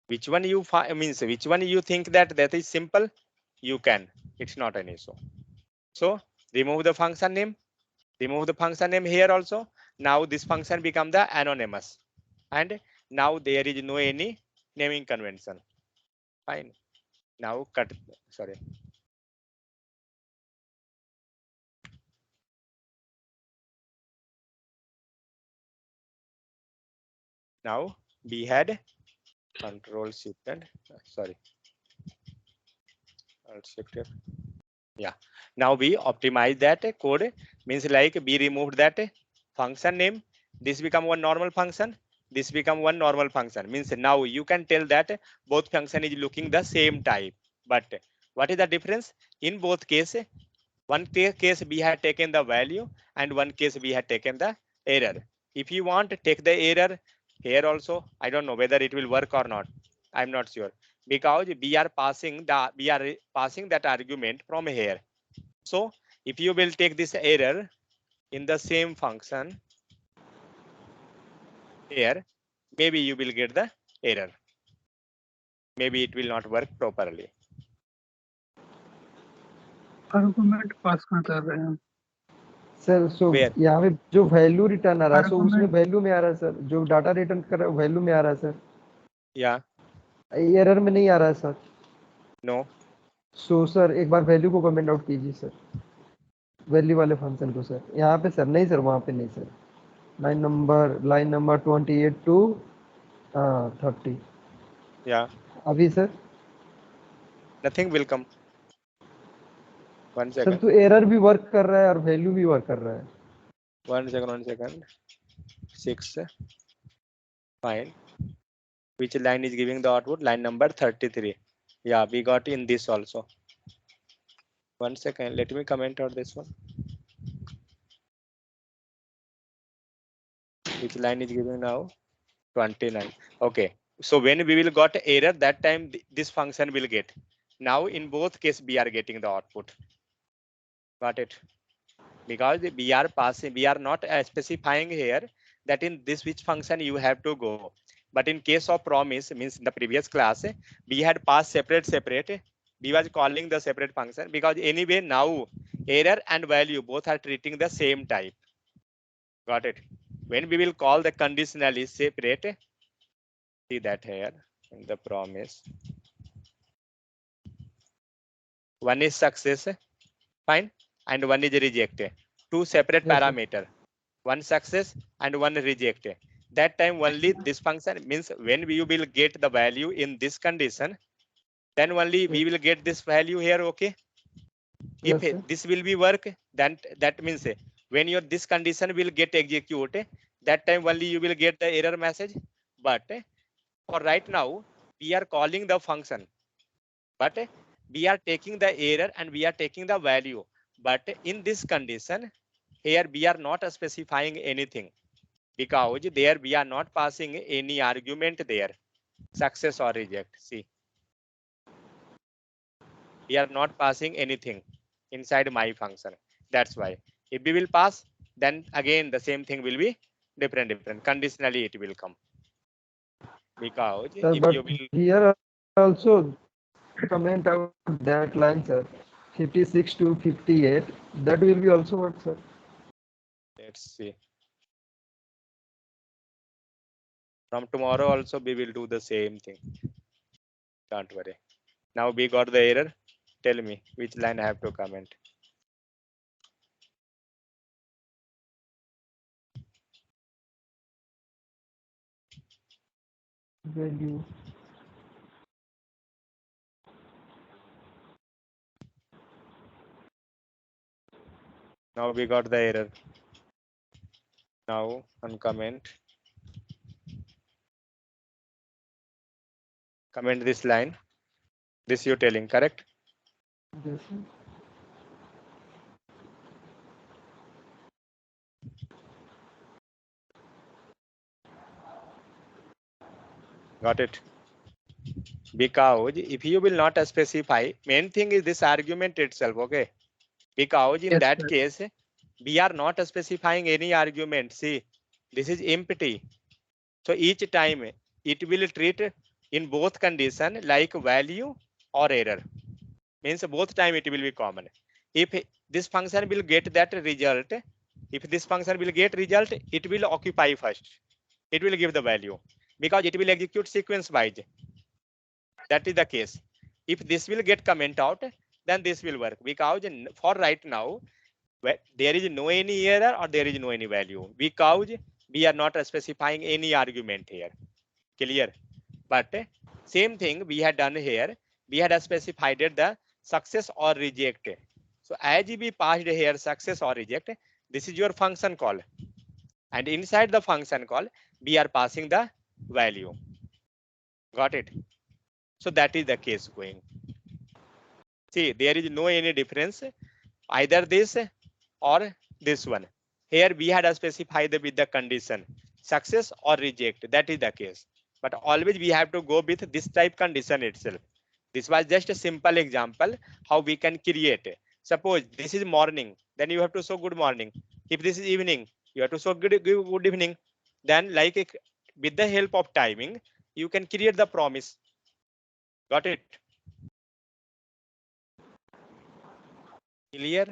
Which one you means which one you think that is simple, you can. It's not an issue. So remove the function name. Remove the function name here also. Now this function become the anonymous, and now there is no any naming convention. Fine. Now cut. Sorry. Now we had control shift and sorry. Shift. Yeah. Now we optimize that code. Means like we removed that function name. This become one normal function. This become one normal function. Means now you can tell that both function is looking the same type. But what is the difference? In both case, one case we had taken the value and one case we had taken the error. If you want to take the error here also, I don't know whether it will work or not. I'm not sure, because we are passing that argument from here. So if you will take this error in the same function here, maybe you will get the error. Maybe it will not work properly. Argument pass कहाँ कर रहे हैं sir so Where? यहाँ पे जो value return आ रहा है सो Argument. उसमें वैल्यू में आ रहा है सर, जो डाटा रिटर्न कर रहा है वैल्यू में आ रहा है सर, Yeah. एरर में नहीं आ रहा है सर. No. सो सर एक बार वैल्यू को कमेंट आउट कीजिए सर, वैल्यू वाले फंक्शन को सर. यहाँ पे सर नहीं सर, वहाँ पे नहीं sir. Line number 28 to 30. Yeah. अभी sir Nothing will come. One sir second. तो एरर भी वर्क कर रहा है और वैल्यू भी वर्क कर रहा है. One second. 6. Fine. Which line is giving the output? Line number 33. Yeah, we got in this also. One second. Let me comment out this one. Which line is giving now? 29. Okay. So when we will got error, that time this function will get. Now in both case we are getting the output. Got it? Because we are not specifying here that in this which function you have to go. But in case of promise, means in the previous class, we had passed separate. We was calling the separate function, because anyway now error and value both are treating the same type. Got it? When we will call the conditionally separate, see that here in the promise. One is success, fine, and one is rejected. Two separate Yes, sir. parameter, one success and one rejected. That time only this function means when we will get the value in this condition, then only we will get this value here. Okay. Yes, If sir. this will be work, then that means when your this condition will get executed, that time only you will get the error message. But for right now, we are calling the function, but we are taking the error and we are taking the value. But in this condition, here we are not specifying anything, because there we are not passing any argument there, success or reject. See, we are not passing anything inside my function. That's why if we will pass, then again the same thing will be different. Conditionally it will come. Because Sir, if but you will here also comment out that line, sir. 56 to 58. That will be also work, sir. let's see. From tomorrow also we will do the same thing. Don't worry. Now we got the error. Tell me which line I have to comment. Value. Now we got the error. Now uncomment. Comment this line. This you're telling, correct? Yes, sir. Got it? Because if you will not specify, main thing is this argument itself. Okay. because in Yes, that sir. case we are not specifying any argument. See, this is empty. So each time it will treat in both condition like value or error. Means both time it will be common. If this function will get that result, if this function will get result, it will occupy first. It will give the value because it will execute sequence wise. That is the case. If this will get comment out, then this will work because for right now there is no any error or there is no any value because we are not specifying any argument here. Clear? But same thing we had done here. We had specified the success or reject. So as we passed here success or reject, this is your function call. And inside the function call, we are passing the value. Got it? So that is the case going. See, there is no any difference either this or this one. Here we had specified with the condition success or reject. That is the case. But always we have to go with this type condition itself. This was just a simple example how we can create. Suppose this is morning, then you have to show good morning. If this is evening, you have to show good evening. Then like with the help of timing, you can create the promise. Got it? Clear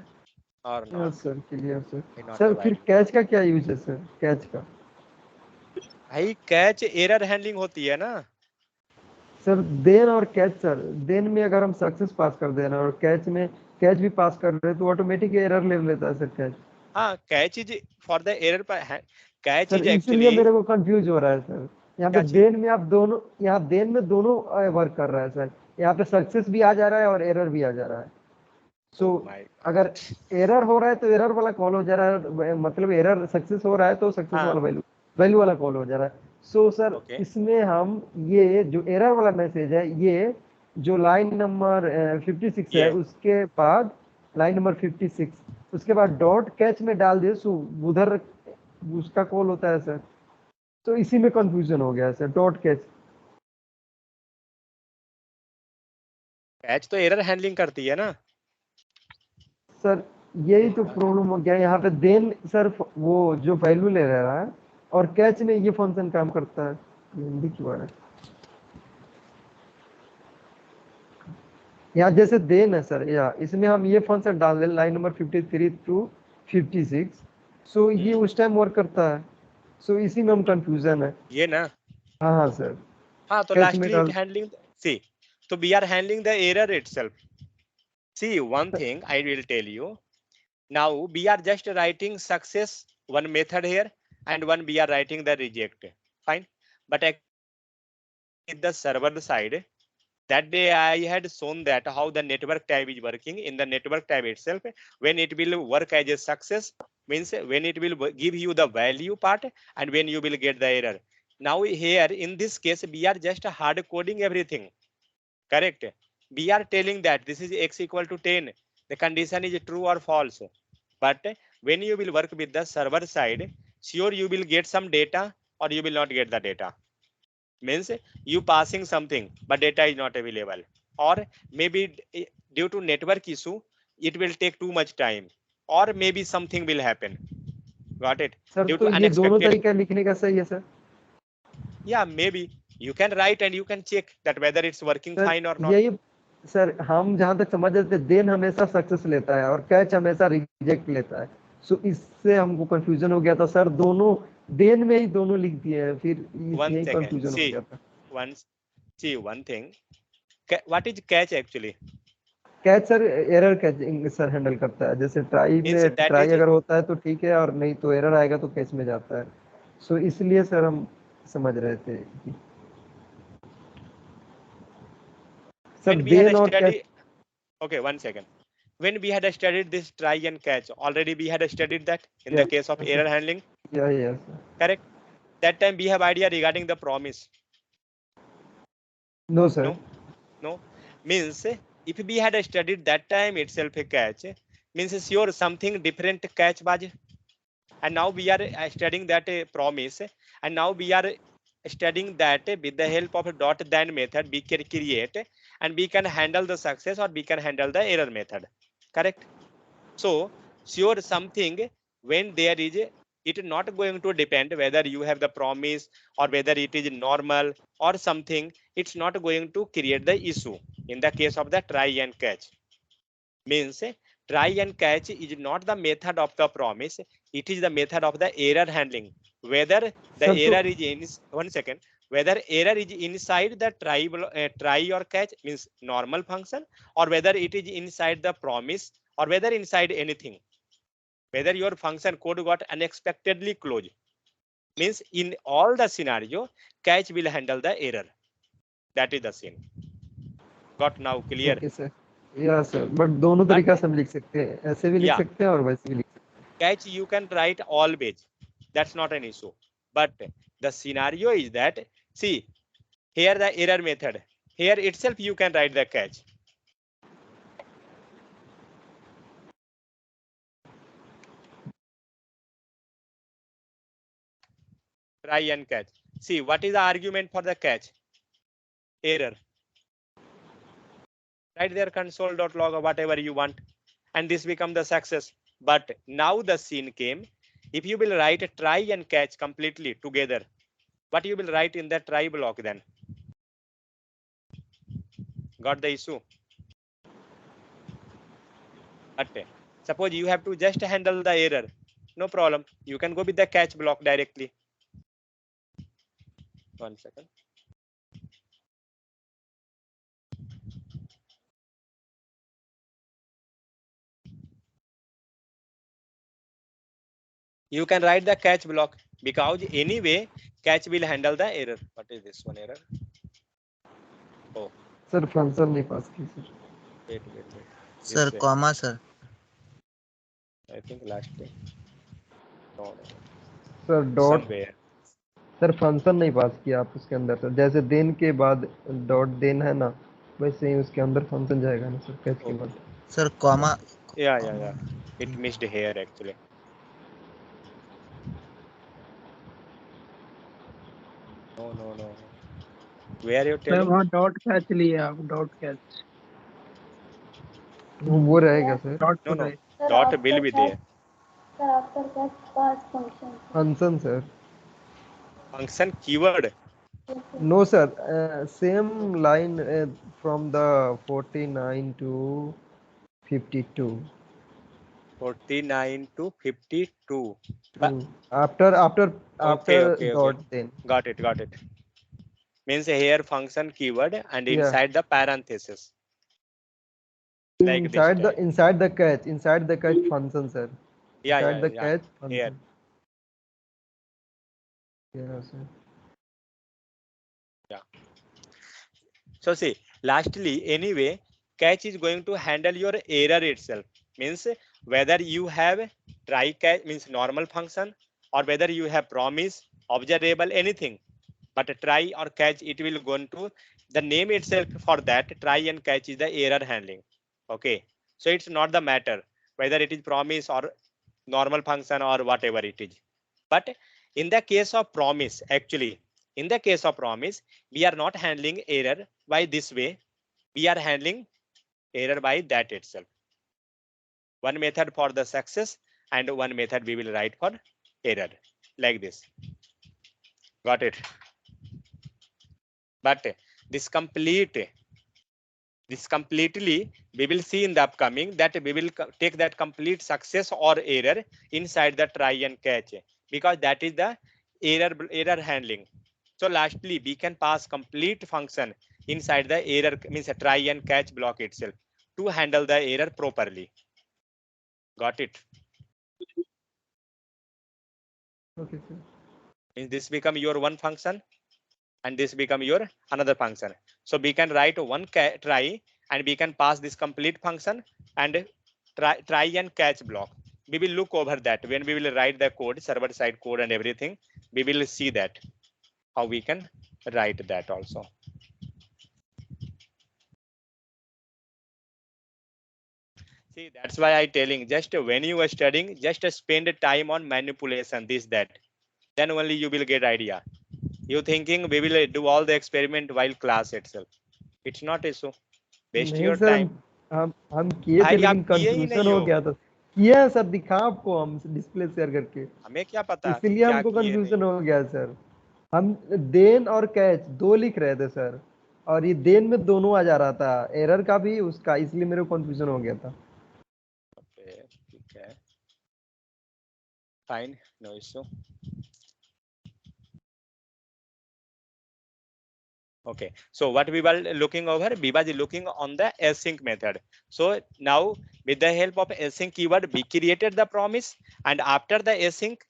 or not? Yes sir, clear sir. Not sir the फिर value. Catch का क्या use है sir? Catch का भाई catch error handling होती है ना. Sir then और कैच सर, देन में अगर हम सक्सेस पास कर देना और कैच में कैच भी पास कर रहे हैं तो ऑटोमेटिक एरर ले लेता है सर कैच. हाँ, catch is for the error पर कैच सर इज इसीलिए एक्चुअली मेरे को कंफ्यूज हो रहा है सर. यहाँ पे क्या चीज? देन में आप दोनों, यहाँ देन में दोनों वर्क कर रहा है सर. यहाँ पे सक्सेस भी आ जा रहा है और एरर भी आ जा रहा है. सो अगर एरर हो रहा है तो एरर वाला कॉल हो जा रहा है, मतलब एरर सक्सेस हो रहा है तो सक्सेस हाँ. वाला वैल्यू वाला कॉल हो जा रहा है. So sir Okay. इसमें हम ये जो एरर वाला मैसेज है, ये जो लाइन नंबर 56 है, उसके बाद लाइन नंबर 56 उसके बाद डॉट कैच में डाल दिए, सो उधर उसका कॉल होता है सर. तो इसी में कंफ्यूजन हो गया सर. डॉट कैच कैच तो एरर हैंडलिंग करती है ना. सर, यही तो प्रॉब्लम हो गया यहाँ पे. देन सर वो जो वैल्यू ले रहा है और कैच में ये फंक्शन काम करता है. हिंदी क्यों आ रहा है यहाँ? जैसे देन है सर, या इसमें हम ये फंक्शन डाल दें लाइन नंबर 53 टू 56, सो ये उस टाइम वर्क करता है. सो इसी में हम कंफ्यूजन है. ये ना. हाँ हाँ सर. हाँ तो कैच में लास्टली डाल इट हैंडलिंग. सी, तो we are handling the error itself. See one thing I will tell you. Now we are just writing success one method here and one we are writing the reject. Fine. But at the server side, that day I had shown that how the network tab is working. In the network tab itself, when it will work as a success, means when it will give you the value part and when you will get the error. Now here in this case, we are just hard coding everything. Correct. We are telling that this is x equal to 10. The condition is true or false. But when you will work with the server side, sure you will get some data or you will not get the data. Means you passing something but data is not available, or maybe due to network issue it will take too much time, or maybe something will happen. Got it? Sir Due तो to ये दोनों unexpected. तरीका लिखने का सही है sir? Yeah, maybe you can write and you can check that whether it's working sir fine or not. यही sir, हम जहाँ तक समझ रहे थे देन हमेशा सक्सेस लेता है और कैच हमेशा रिजेक्ट लेता है. सो इससे हमको कंफ्यूजन हो गया था सर. दोनों देन में ही दोनों लिख दिए हैं, फिर One यही second. कंफ्यूजन हो गया था. See one thing. What is catch actually? Catch sir error catching sir handle करता है. जैसे ट्राई Means में that ट्राई is अगर होता है तो ठीक है, और नहीं तो एरर आएगा तो कैच में जाता है. सो इसलिए सर हम समझ रहे थे sir when we had then और studied. Catch. Okay, one second. When we had studied this try and catch, already we had studied that in the Yes, case of yes, error sir. handling. Yes, Correct. That time we have idea regarding the promise. No sir. No. Means if we had studied that time itself a catch, means sure something different catch was, and now we are studying that promise, and now we are studying that with the help of a dot then method we can create and we can handle the success or we can handle the error method. Correct? So sure something when there is it is not going to depend whether you have the promise or whether it is normal or something. It's not going to create the issue in the case of the try and catch. Means try and catch is not the method of the promise, it is the method of the error handling. Whether the Sir, error is in 1 second, whether error is inside the try or catch means normal function, or whether it is inside the promise, or whether inside anything, whether your function code got unexpectedly closed, means in all the scenario catch will handle the error. That is the scene. Got now clear? Okay sir, या sir, but दोनों But तरीका से हम लिख सकते हैं, ऐसे भी लिख yeah, सकते हैं और वैसे भी लिख सकते catch you can write always, that's not an issue. But the scenario is that, see here the error method, here itself you can write the catch. Try and catch. See what is the argument for the catch? Error. Write there console.log or whatever you want, and this become the success. But now the scene came, if you will write try and catch completely together, what you will write in the try block then? Got the issue? But suppose you have to just handle the error, no problem, you can go with the catch block directly. 1 second. You can write the catch block because anyway catch will handle the error. What is this one error? Oh, sir function नहीं पास की sir. wait. Sir, This, comma, sir. I think last day. No. Sir dot, Somewhere. Sir function नहीं पास किया आप उसके अंदर sir, जैसे then के बाद डॉट देन है ना, वैसे ही उसके अंदर फंक्शन जाएगा ना सर कैच के बाद. Sir, comma. Yeah. It missed here actually. No. Where you sir telling? वहाँ डॉट कैच लिए आप, डॉट कैच, वो रहेगा सर. Dot No. रहे. Dot will be there. Sir, after that, pass function. Function sir. Function keyword. No sir, same line from the 49 to 52. 49 to 52. After Okay. dot then. Got it. Means here function keyword and Yeah. inside the parenthesis. Like this type. Inside the catch function sir. Inside the Yeah. catch Here. function. Yeah sir. Yeah. So see, lastly, anyway, catch is going to handle your error itself. Means whether you have try catch means normal function, or whether you have promise, observable, anything. But try or catch, it will go into the name itself for that. Try and catch is the error handling. Okay. So it's not the matter whether it is promise or normal function or whatever it is. But in the case of promise, actually, in the case of promise, we are not handling error by this way. We are handling error by that itself. One method for the success and one method we will write for error, like this. Got it? But this completely we will see in the upcoming that we will take that complete success or error inside the try and catch, because that is the error handling. So lastly, we can pass complete function inside the error means a try and catch block itself to handle the error properly. Got it? Okay sir. Means this become your one function and this become your another function. So we can write one try and we can pass this complete function and try and catch block. We will look over that when we will write the code, server side code and everything. We will see that how we can write that also. See, that's why I telling, just when you are studying, just spend time on manipulation, this, that. Then only you will get idea. You thinking we will do all the experiment while class itself. It's not issue. Waste नहीं your sir, time. हम किए थे भाई आप लेकिन किए ही confusion नहीं हो हो. गया था. किया है सर, दिखा आपको हम डिस्प्ले शेयर करके, हमें क्या पता कि इसलिए क्या हमको किए नहीं। कंफ्यूजन हो गया सर। हम देन और कैच दो लिख रहे थे सर, और ये देन में दोनों आ जा रहा था, एरर का भी उसका, इसलिए मेरे को कंफ्यूजन हो गया था। ओके ठीक है, fine, no issue. Okay, so what we were looking over, we was looking on the async method. So now with the help of async keyword, we created the promise, and after the async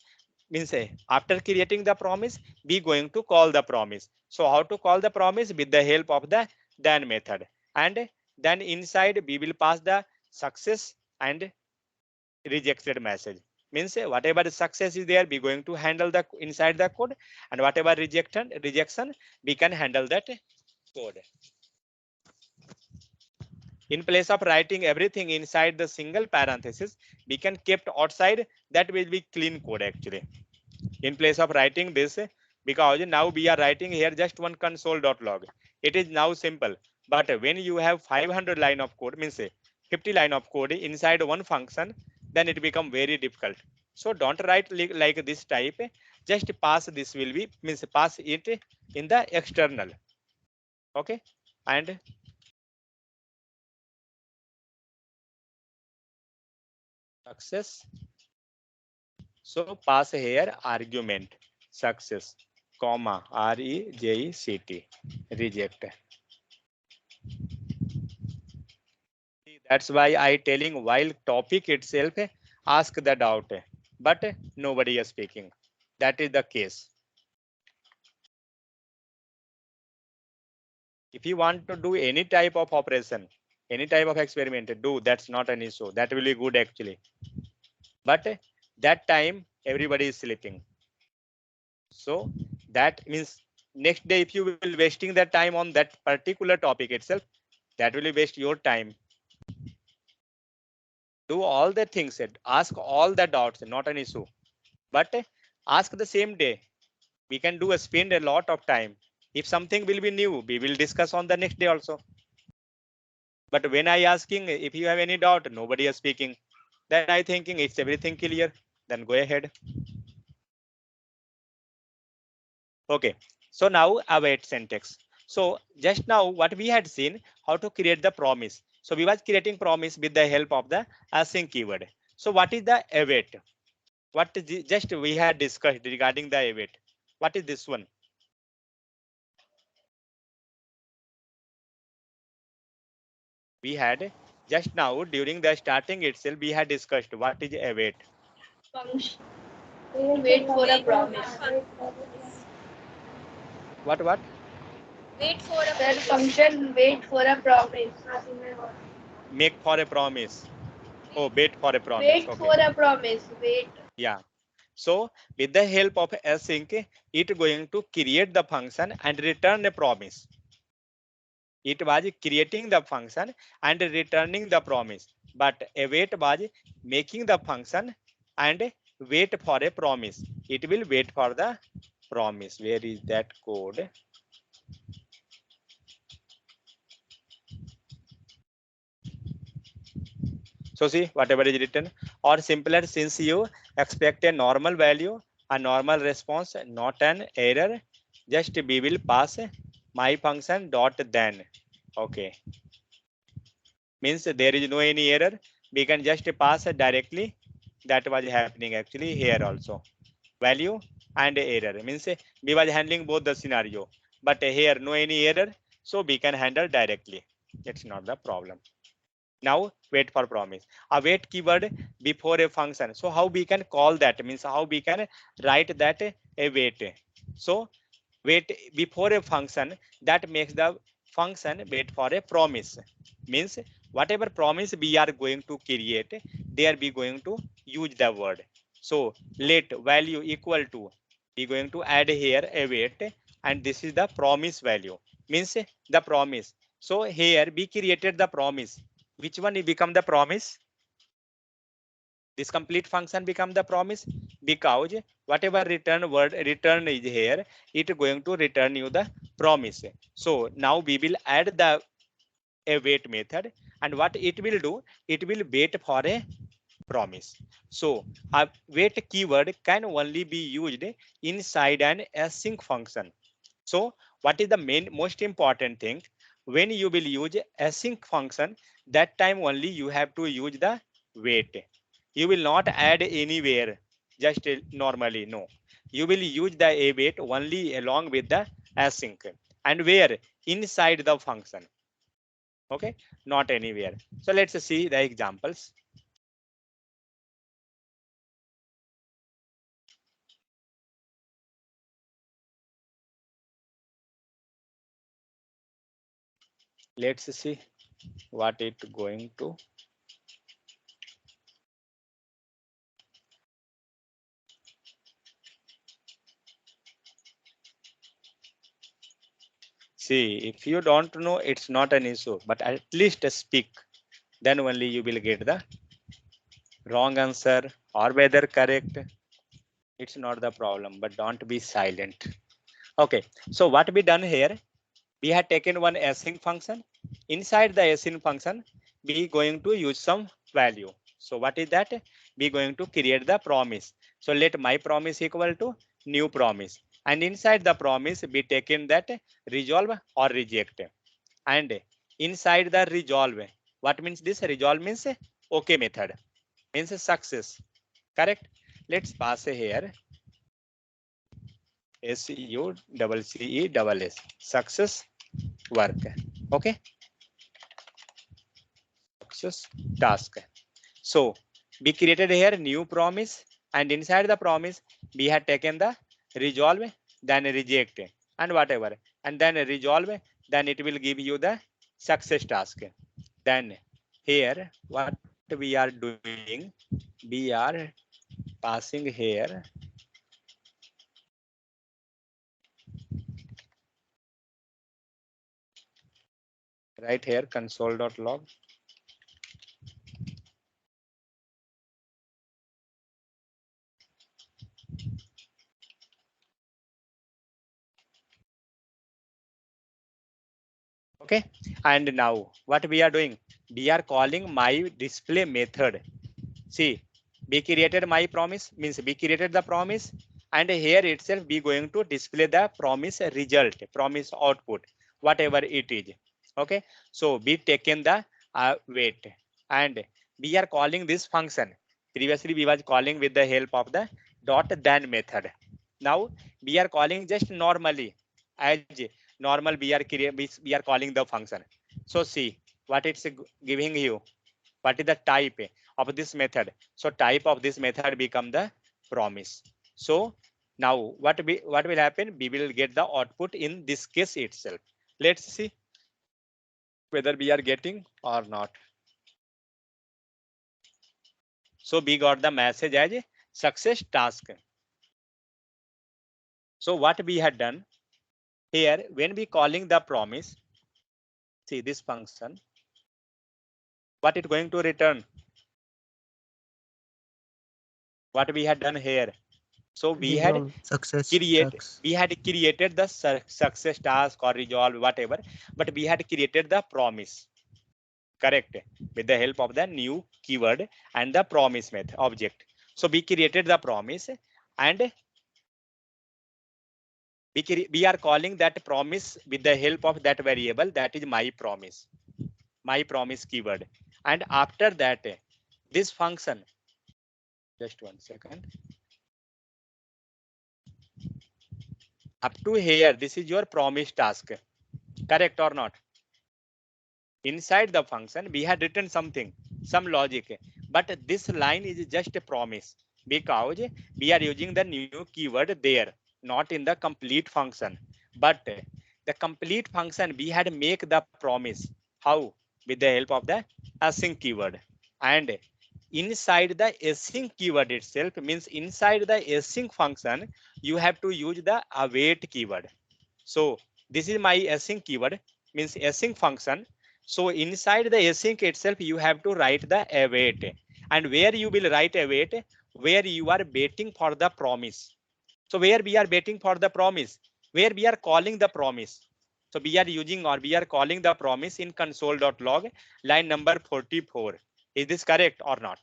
means after creating the promise, we going to call the promise. So how to call the promise? With the help of the then method, and then inside we will pass the success and rejected message. Means whatever success is there, we going to handle the inside the code, and whatever rejection we can handle that code. In place of writing everything inside the single parenthesis, we can kept outside, that will be clean code actually. In place of writing this, because now we are writing here just one console.log. It is now simple, but when you have 500 line of code, means 50 line of code inside one function, then it become very difficult. So don't write like this type, just pass this will be, means pass it in the external. Okay, and success. So pass here argument success, comma reject, reject. That's why I telling while topic itself ask the doubt, but nobody is speaking. That is the case. If you want to do any type of operation, any type of experiment, do, that's not an issue. That will be good actually. But that time everybody is sleeping. So that means next day if you will wasting the time on that particular topic itself, that will waste your time. Do all the things, ask all the doubts, not an issue. But ask the same day. We can do spend a lot of time. If something will be new, we will discuss on the next day also. But when I asking if you have any doubt, nobody is speaking. Then I thinking it's everything clear. Then go ahead. Okay, so now await syntax. So just now what we had seen, how to create the promise. So we was creating promise with the help of the async keyword. So what is the await? What is just we had discussed regarding the await? What is this one? We had just now during the starting itself we had discussed what is await. Function. Wait for a promise. What? Wait for a that function. Wait for a promise. Make for a promise. Oh, wait for a promise. Wait Okay. for a promise. Wait. Yeah. So with the help of async, it going to create the function and return a promise. It was creating the function and returning the promise, but await was making the function and wait for a promise. It will wait for the promise. Where is that code? So see whatever is written, or simpler, since you expect a normal value, a normal response, not an error, just we will pass my function dot then. Okay, means there is no any error. We can just pass directly. That was happening actually here also. Value and error means we was handling both the scenario, but here no any error, so we can handle directly. It's not the problem. Now wait for promise. A wait keyword before a function. So how we can call that, means how we can write that a wait. So wait before a function, that makes the function wait for a promise. Means whatever promise we are going to create, there we going to use the word. So let value equal to, we going to add here a wait, and this is the promise value, means the promise. So here we created the promise. Which one become the promise? This complete function become the promise, because whatever return word return is here, it going to return you the promise. So now we will add the await method, and what it will do, it will wait for a promise. So a wait keyword can only be used inside an async function. So what is the most important thing? When you will use async function, that time only you have to use the wait. You will not add anywhere, just normally, no. You will use the await only along with the async, and where? Inside the function. Okay, not anywhere. So let's see the examples. Let's see what it going to. See, if you don't know, it's not an issue, but at least speak. Then only you will get the wrong answer or whether correct. It's not the problem, but don't be silent. Okay, so what we done here? We had taken one async function. Inside the async function, we going to use some value. So what is that? We going to create the promise. So let my promise equal to new promise. And inside the promise, we taken that resolve or reject. And inside the resolve, what means this? Resolve means okay method, means success. Correct? Let's pass here SUCCESS, success work. Okay, success task. So we created here new promise, and inside the promise we had taken the resolve, then reject, and whatever, and then resolve, then it will give you the success task. Then here what we are doing, we are passing here right here console.log. Okay, and now what we are doing, we are calling my display method. See, we created my promise, means we created the promise, and here itself we going to display the promise result, promise output, whatever it is. Okay, so we taken the wait, and we are calling this function. Previously we was calling with the help of the dot then method. Now we are calling just normally, as normal we are we are calling the function. So see what it's giving you, what is the type of this method. So type of this method become the promise. So now what will happen, we will get the output in this case itself. Let's see whether we are getting or not. So we got the message as a success task. So what we had done here, when we calling the promise, see this function, what it going to return, what we had done here. So we had Resolve. Success create, tax. we had created the success task or resolve whatever, but we had created the promise. Correct, with the help of the new keyword and the promise method object. So we created the promise, and we are calling that promise with the help of that variable, that is my promise keyword. And after that, this function, just 1 second, up to here this is your promise task. Correct or not? Inside the function we had written something, some logic, but this line is just a promise, because we are using the new keyword there, not in the complete function. But the complete function we had make the promise. How? With the help of the async keyword. And inside the async keyword itself, means inside the async function, you have to use the await keyword. So this is my async keyword, means async function. So inside the async itself, you have to write the await. And where you will write await, where you are waiting for the promise. So where we are waiting for the promise, where we are calling the promise. So we are using or we are calling the promise in console.log line number 44. Is this correct or not?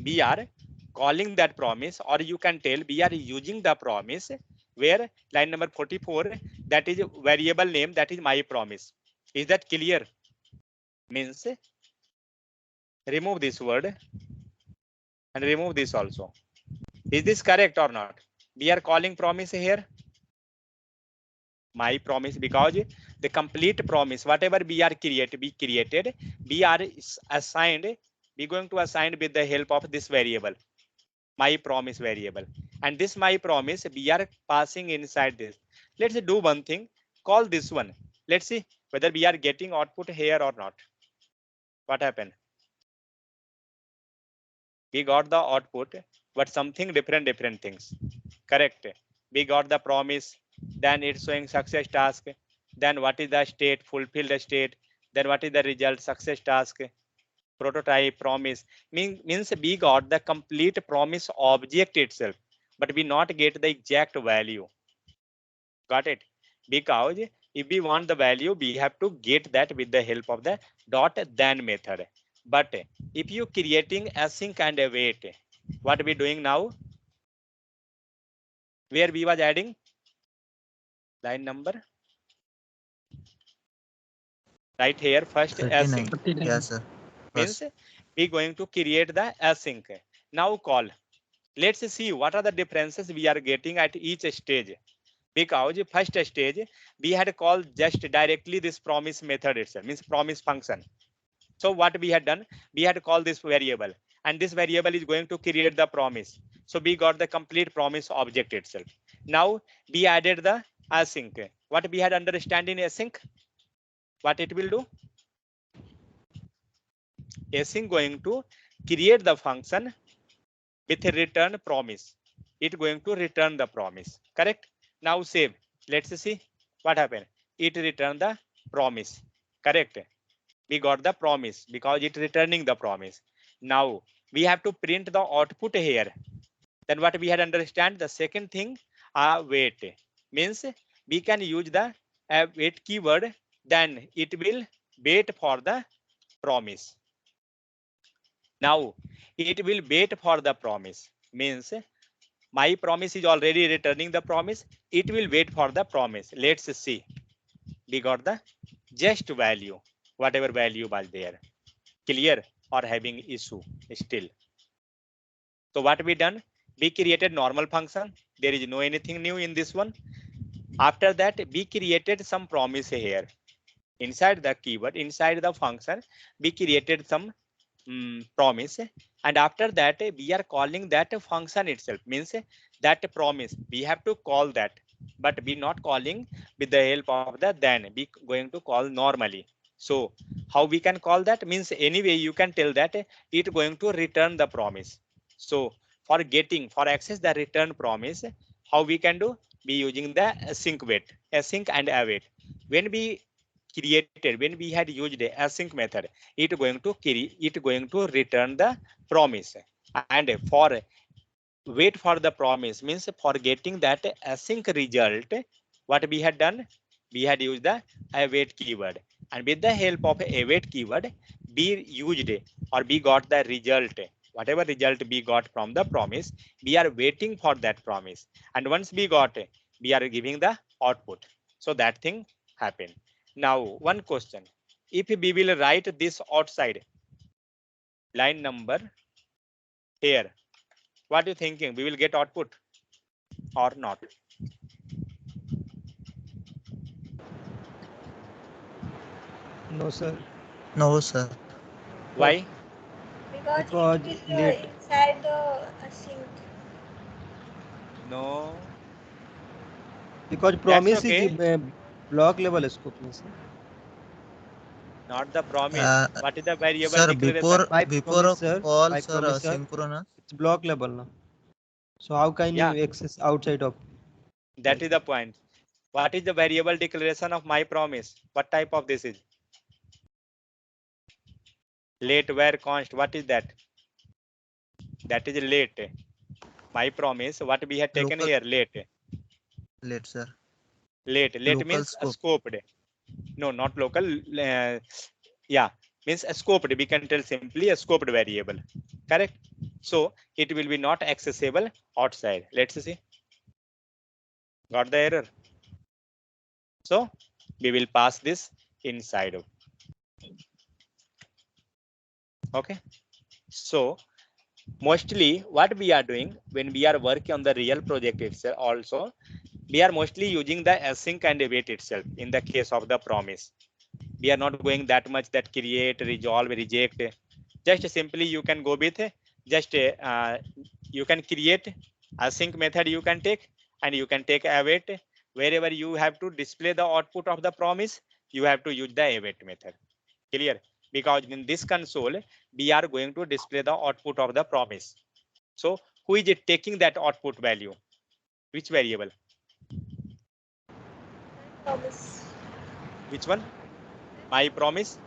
we are calling that promise, or you can tell we are using the promise where line number 44, that is variable name, that is my promise. Is that clear? Means remove this word and remove this also. Is this correct or not? We are calling promise here my promise, because the complete promise whatever we created, we are assigned, we going to assign with the help of this variable, my promise variable, and this my promise we are passing inside this. Let's do one thing, call this one. Let's see whether we are getting output here or not. What happened? We got the output, but something different things. Correct. We got the promise, then it's showing success task. Then what is the state? Fulfill the state. Then what is the result? Success task. Prototype promise. Means we got the complete promise object itself, but we not get the exact value. Got it? Because if we want the value, we have to get that with the help of the dot then method. But if you creating async and await, what we doing now? Where we was adding line number right here first 39. async. 39. Yes, sir. Means First. we going to create the async. Now call. Let's see what are the differences we are getting at each stage. Because first stage we had called just directly this promise method itself, means promise function. So what we had done, we had called this variable, and this variable is going to create the promise. So we got the complete promise object itself. Now we added the async. What we had understand in async, what it will do? Async going to create the function with a return promise. It going to return the promise. Correct? Now save. Let's see what happened. It returned the promise. Correct? We got the promise because it returning the promise. Now we have to print the output here. Then what we had understand, the second thing, wait, means we can use the wait keyword, then it will wait for the promise. Now it will wait for the promise, means my promise is already returning the promise, it will wait for the promise. Let's see, we got the just value, whatever value was there. Clear or having issue still? So what we done, we created normal function, there is no anything new in this one. After that we created some promise here inside the keyword, inside the function we created some promise, and after that we are calling that function itself, means that promise we have to call that, but we not calling with the help of the then, we going to call normally. So how we can call that, means anyway you can tell that it going to return the promise. So for getting, for access the return promise, how we can do, be using the async wait, async and await. When we created, when we had used a async method, it going to return the promise, and for wait for the promise, means for getting that async result, what we had done, we had used the await keyword, and with the help of await keyword we used or we got the result, whatever result we got from the promise, we are waiting for that promise, and once we got, we are giving the output. So that thing happened. Now one question, if we will write this outside line number here, what are you thinking, we will get output or not? No, sir. No, sir. Why? Because Because it will late. inside the async. No, Because that's promise is okay, block level scope में sir. not the promise. Uh, What is the variable Sir, declaration? My before promise, sir. call, My sir, promise, sir. synchronous. It's block level now. So how can you Yeah, access outside of that like is that? the point. What is the variable declaration of my promise? What type of this is? Late where const, what is that? That is late. My promise, what we had taken Local, here, late. late, sir. Late Local means a scope. scoped. No, not local. Yeah, means a scoped. We can tell simply a scoped variable. Correct? so it will be not accessible outside. Let's see. Got the error? So we will pass this inside. Okay. So mostly what we are doing when we are working on the real project itself also, we are mostly using the async and await itself in the case of the promise. We are not going that much that create, resolve, reject. Just simply you can go with just you can create async method you can take, and you can take await. Wherever you have to display the output of the promise, you have to use the await method. Clear? Because in this console we are going to display the output of the promise. So who is it taking that output value? Which variable? Promise. Which one? My promise.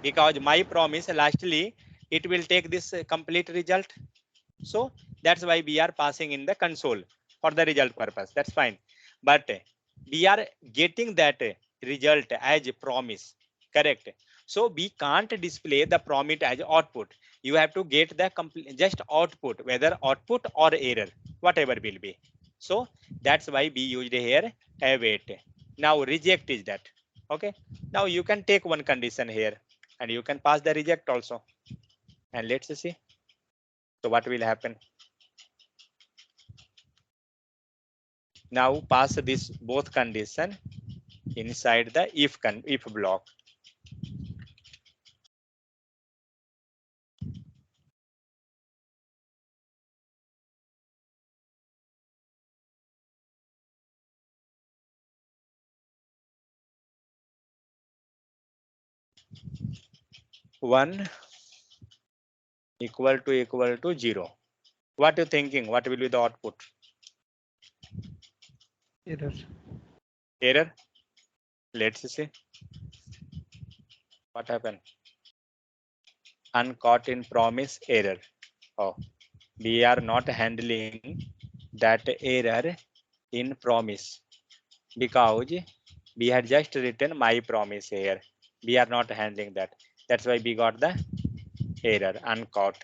Because my promise lastly it will take this complete result. So that's why we are passing in the console for the result purpose. That's fine. But we are getting that result as promise. Correct. So we can't display the promise as output. You have to get the complete just output, whether output or error, whatever will be. So that's why we used here await. Now reject is that. Okay. Now you can take one condition here and you can pass the reject also. And let's see. So what will happen? Now pass this both condition inside the if block. One equal to 0. What are you thinking? What will be the output? Error. Error. Let's see what happened. Uncaught in promise error. Oh, we are not handling that error in promise because we had just written my promise here. We are not handling that. That's why we got the error uncaught.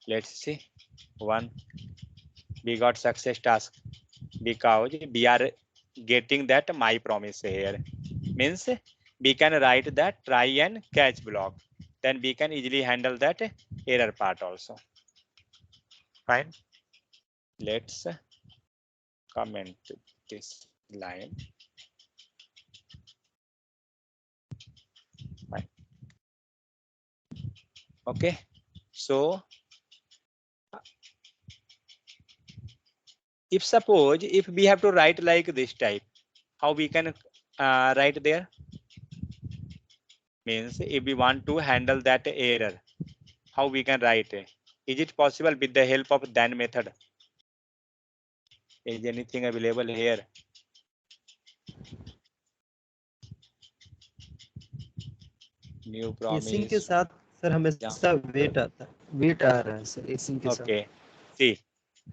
Let's see. One, we got success task because we are getting that my promise here. Means we can write that try and catch block. Then we can easily handle that error part also. Fine. Let's comment this line. Fine. Okay. So if suppose if we have to write like this type, how we can write there? Means if we want to handle that error, how we can write? Is it possible with the help of then method? Is anything available here? New async के promise. साथ sir हमेशा wait आता है, wait आ रहा है sir async के साथ. Okay. See,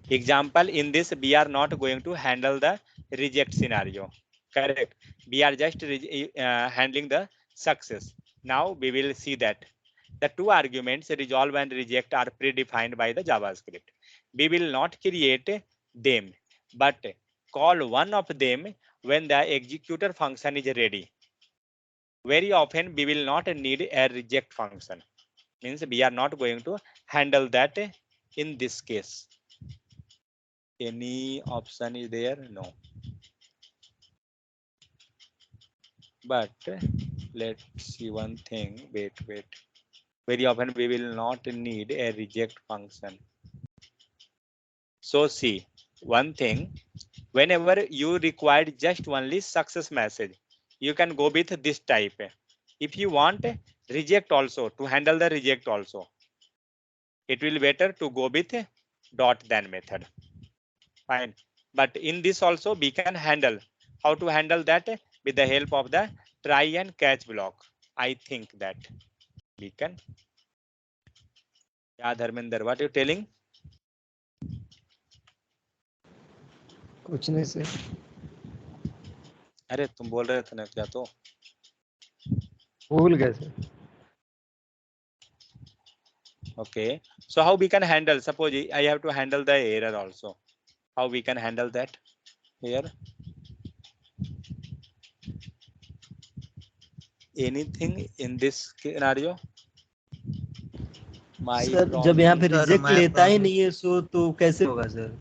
example in this we are not going to handle the reject scenario. Correct. We are just handling the success. Now we will see that the two arguments resolve and reject are predefined by the JavaScript. We will not create them, but call one of them when the executor function is ready. Very often we will not need a reject function. Means we are not going to handle that in this case. Any option is there? No. But let's see one thing. Wait. Very often we will not need a reject function. So see, one thing, whenever you require just only success message, you can go with this type. If you want reject also, to handle the reject also, it will better to go with dot then method. Fine. But in this also we can handle. How to handle that? With the help of the try and catch block. I think that we can. Yeah, Dharmender, what are you telling? कुछ नहीं sir. अरे तुम बोल रहे थे ना क्या तो? भूल गए sir. Okay, so how we can handle, suppose I have to handle the error also, how we can handle that here? Anything in this scenario? My sir जब promise. यहाँ पे Sir, रिजेक्ट my लेता ही promise. नहीं है सो तो कैसे होगा sir?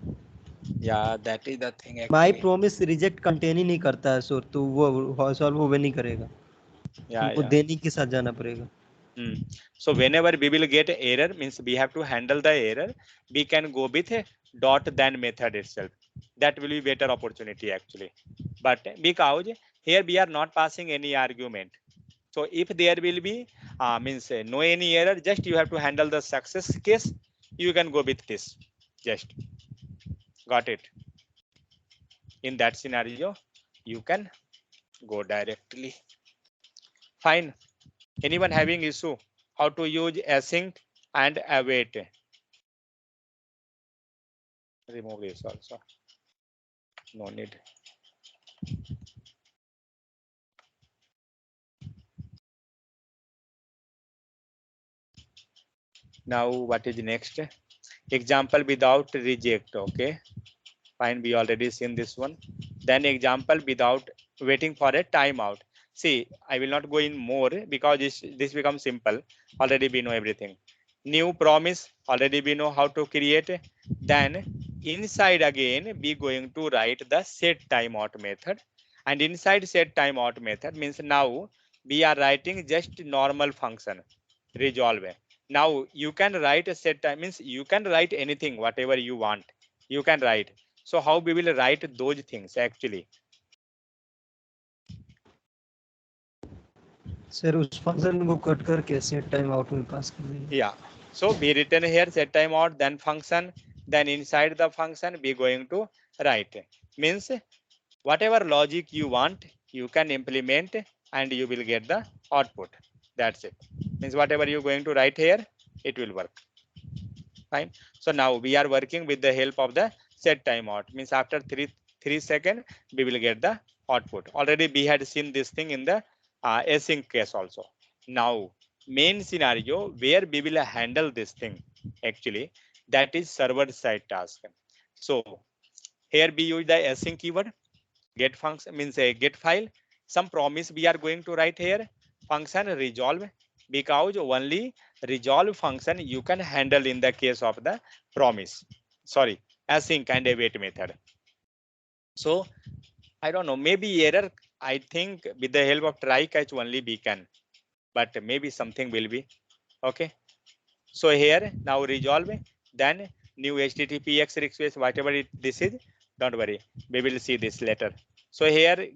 Yeah, that is the thing my actually. Promise reject contain ही नहीं करता है सो तो वो सॉल्व वो नहीं करेगा, Yeah, हमको yeah. देने के साथ जाना पड़ेगा. So whenever we will get error, means we have to handle the error, we can go with a dot then method itself. That will be better opportunity actually. But because here we are not passing any argument, so if there will be means no any error, just you have to handle the success case, you can go with this. Just got it. In that scenario, you can go directly. Fine. Anyone having issue how to use async and await? Remove this also, no need. Now what is next? Example without reject. Okay, fine, we already seen this one. Then example without waiting for a timeout. See, I will not go in more because this becomes simple. Already we know everything. New promise, already we know how to create. Then inside again we going to write the set timeout method, and inside set timeout method means now we are writing just normal function resolve. Now you can write a set time, means you can write anything whatever you want, you can write. So how we will write those things actually? Sir उस function को cut करके set time out में पास कर देंगे. Yeah, so we written here set time out then function, then inside the function we going to write, means whatever logic you want you can implement and you will get the output. That's it, means whatever you going to write here it will work. Fine. So now we are working with the help of the set timeout, means after 3 seconds we will get the output. Already we had seen this thing in the async case also. Now main scenario where we will handle this thing actually, that is server side task. So here we use the async keyword, get function means a get file, some promise we are going to write here, function resolve, because only resolve function you can handle in the case of the promise, sorry, async and await method. So I don't know, maybe error, I think with the help of try catch only we can, but maybe something will be okay. So here now resolve, then new httpx request, whatever this is, don't worry, we will see this later. So here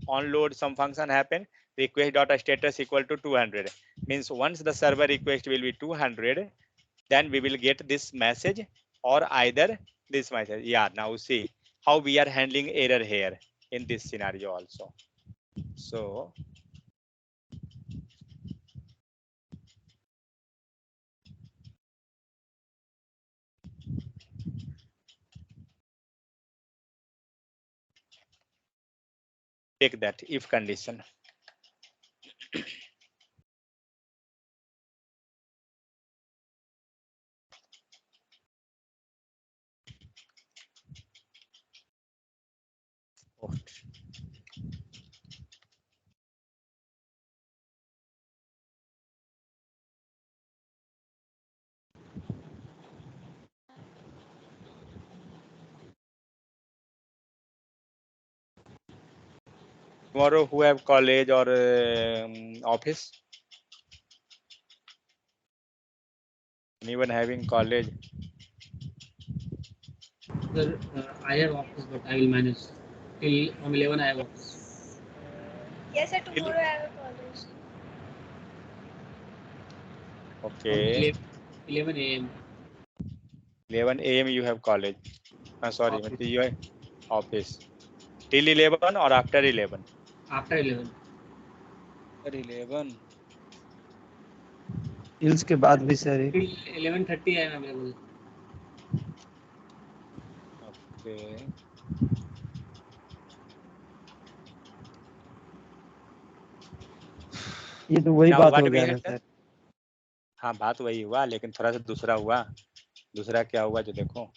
onload some function happen, request dot status equal to 200, means once the server request will be 200, then we will get this message or either this message. Yeah, now see how we are handling error here in this scenario also. So take that if condition. Oh, tomorrow who have college or office? Anyone having college? Sir, I have office, but I will manage. Till from 11 I have office. Yes, sir. Tomorrow I have a college. Okay. 11 a.m. 11 a.m. you have college. Sorry, Office. you have office. Till 11 or after 11? After 11. After 11. Hills के बाद भी sir Till 11:30 I am available. Okay. ये तो वही Now बात what हो we गया ना had done? सर. हाँ बात वही हुआ, लेकिन थोड़ा सा दूसरा हुआ। दूसरा क्या हुआ जो देखो,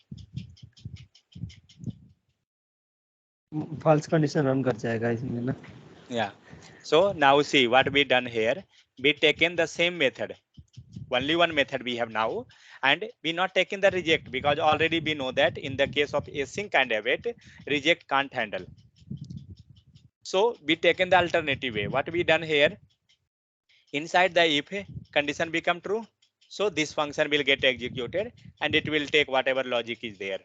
false condition run कर जाएगा इसमें ना। yeah. So now see what we done here. We taken the same method, only one method we have now, and we not taking the reject because already we know that in the case of async and await, reject can't handle. So we taken the alternative way. What we done here, inside the if condition become true, so this function will get executed and it will take whatever logic is there.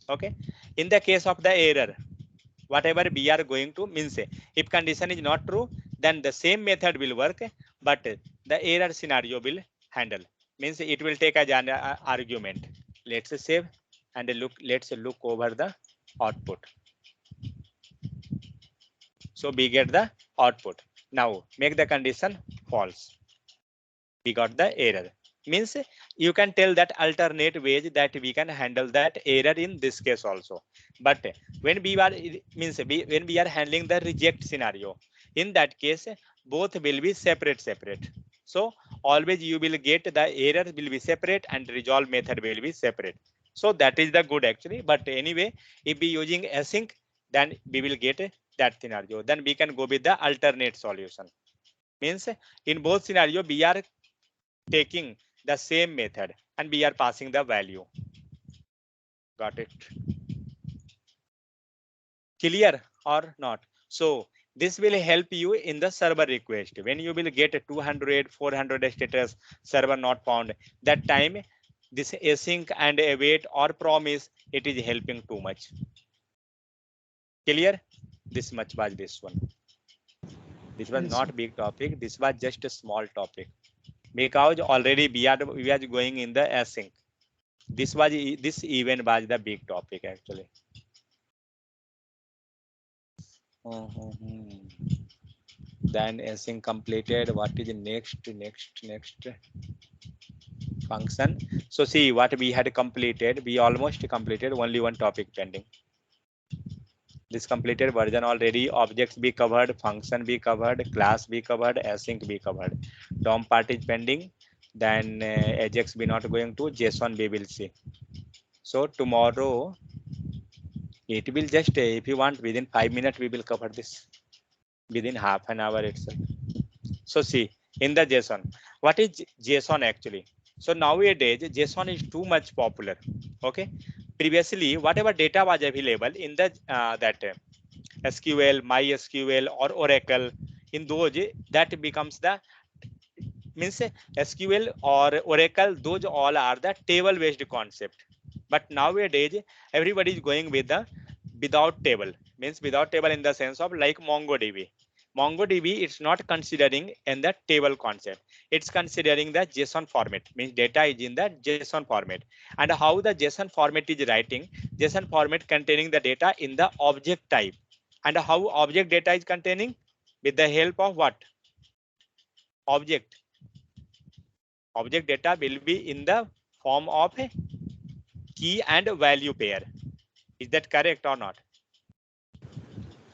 Okay, in the case of the error, whatever we are going to means if condition is not true, then the same method will work, but the error scenario will handle, means it will take as an argument. Let's save and let's look over the output. So we get the output. Now make the condition false, we got the error. Means you can tell that alternate ways that we can handle that error in this case also. But when we are when we are handling the reject scenario, in that case both will be separate. So always you will get the error will be separate and resolve method will be separate. So that is the good actually. But anyway, if we using async, then we will get that scenario. Then we can go with the alternate solution. Means in both scenario we are taking the same method and we are passing the value. Got it? Clear or not? So this will help you in the server request. When you will get a 200 400 status server not found, that time this async and await or promise, it is helping too much. Clear? This much was this one. This was not big topic, this was just a small topic, because already we are going in the async. This event was the big topic actually. Then async completed. What is the next function? So see what we had completed. We almost completed, only one topic pending. This completed version already. Objects be covered, function be covered, class be covered, async be covered. DOM part is pending. Then Ajax be not going to, JSON we will see. So tomorrow it will just, if you want, within 5 minutes we will cover this, within half an hour itself. So see, in the JSON, what is JSON actually? So nowadays JSON is too much popular. Okay, previously whatever data was available in the SQL, MySQL or Oracle, in those that becomes the means SQL or Oracle, those all are the table based concept. But nowadays everybody is going with the without table, means without table in the sense of like MongoDB. MongoDB, it's not considering in the table concept, it's considering the JSON format, means data is in the JSON format. And how the JSON format is writing, JSON format containing the data in the object type. And how object data is containing, with the help of what? Object data will be in the form of a key and value pair. Is that correct or not?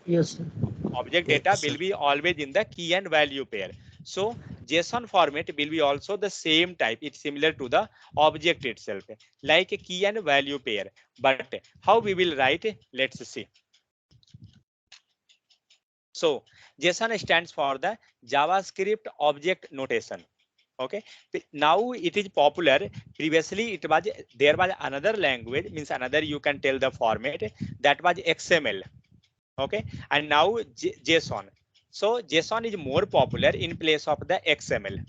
Yes, sir. Object data will be always in the key and value pair. So JSON format will be also the same type. It's similar to the object itself, like a key and value pair. But how we will write? Let's see. So JSON stands for the JavaScript object notation. Okay, now it is popular. Previously there was another language, means another, you can tell the format, that was XML. Okay, and now JSON. So JSON is more popular in place of the XML.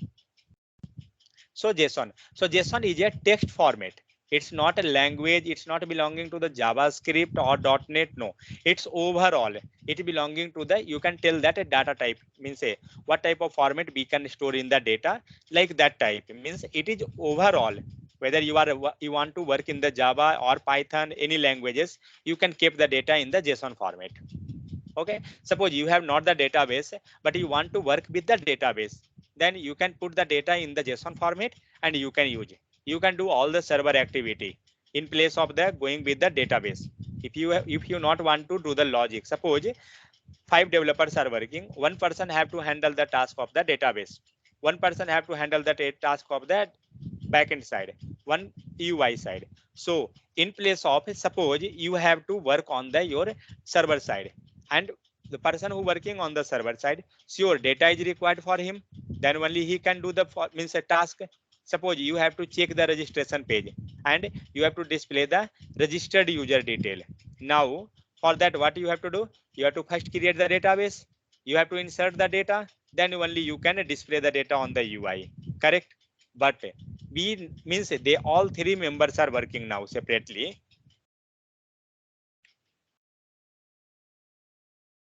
So JSON is a text format. It's not a language, it's not belonging to the JavaScript or .NET. No, it's overall, it belonging to the, you can tell that a data type, means say what type of format we can store in the data, like that type, means it is overall. Whether you want to work in the Java or Python, any languages, you can keep the data in the JSON format. Okay, suppose you have not the database, but you want to work with the database, then you can put the data in the JSON format and you can use it. You can do all the server activity in place of the going with the database. If you not want to do the logic, suppose 5 developers are working, one person have to handle the task of the database, one person have to handle the task of that backend side, one UI side. So in place of, suppose you have to work on the your server side, and the person who working on the server side, sure data is required for him, then only he can do the means a task. Suppose you have to check the registration page and you have to display the registered user detail. Now for that, what you have to do, you have to first create the database, you have to insert the data, then only you can display the data on the UI, correct? But we means they all three members are working now separately.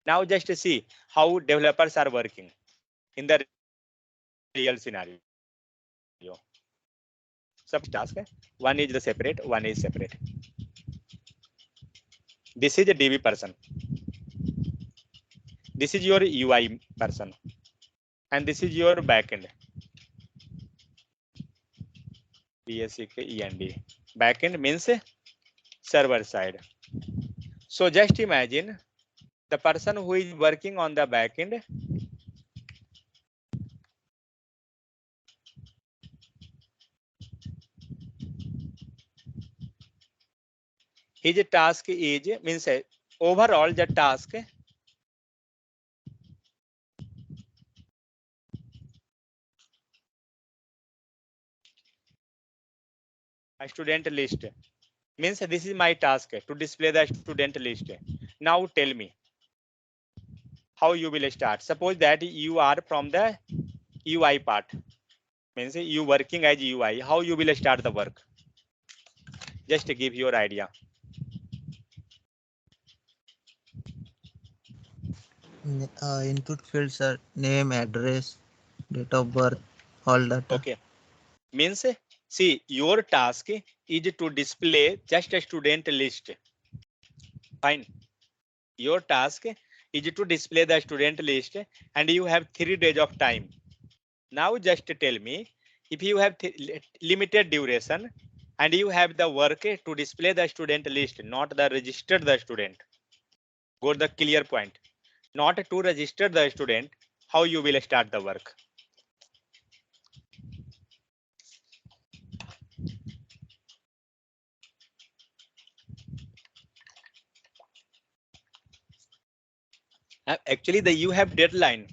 Now just see how developers are working in the real scenario. Sub task, one is the separate, one is separate. This is a DB person, this is your UI person, and this is your backend. BSEKEND. Backend means server side. So just imagine the person who is working on the backend, his task is means overall the task a student list, means this is my task to display the student list. Now tell me how you will start. Suppose that you are from the UI part, means you working as UI, how you will start the work? Just to give your idea. Input fields are name, address, date of birth, all data. Okay, means see your task is to display just a student list. Fine, your task is to display the student list and you have 3 days of time. Now just tell me, if you have limited duration and you have the work to display the student list, not the registered the student, go the clear point, not to register the student, how you will start the work? Actually you have deadline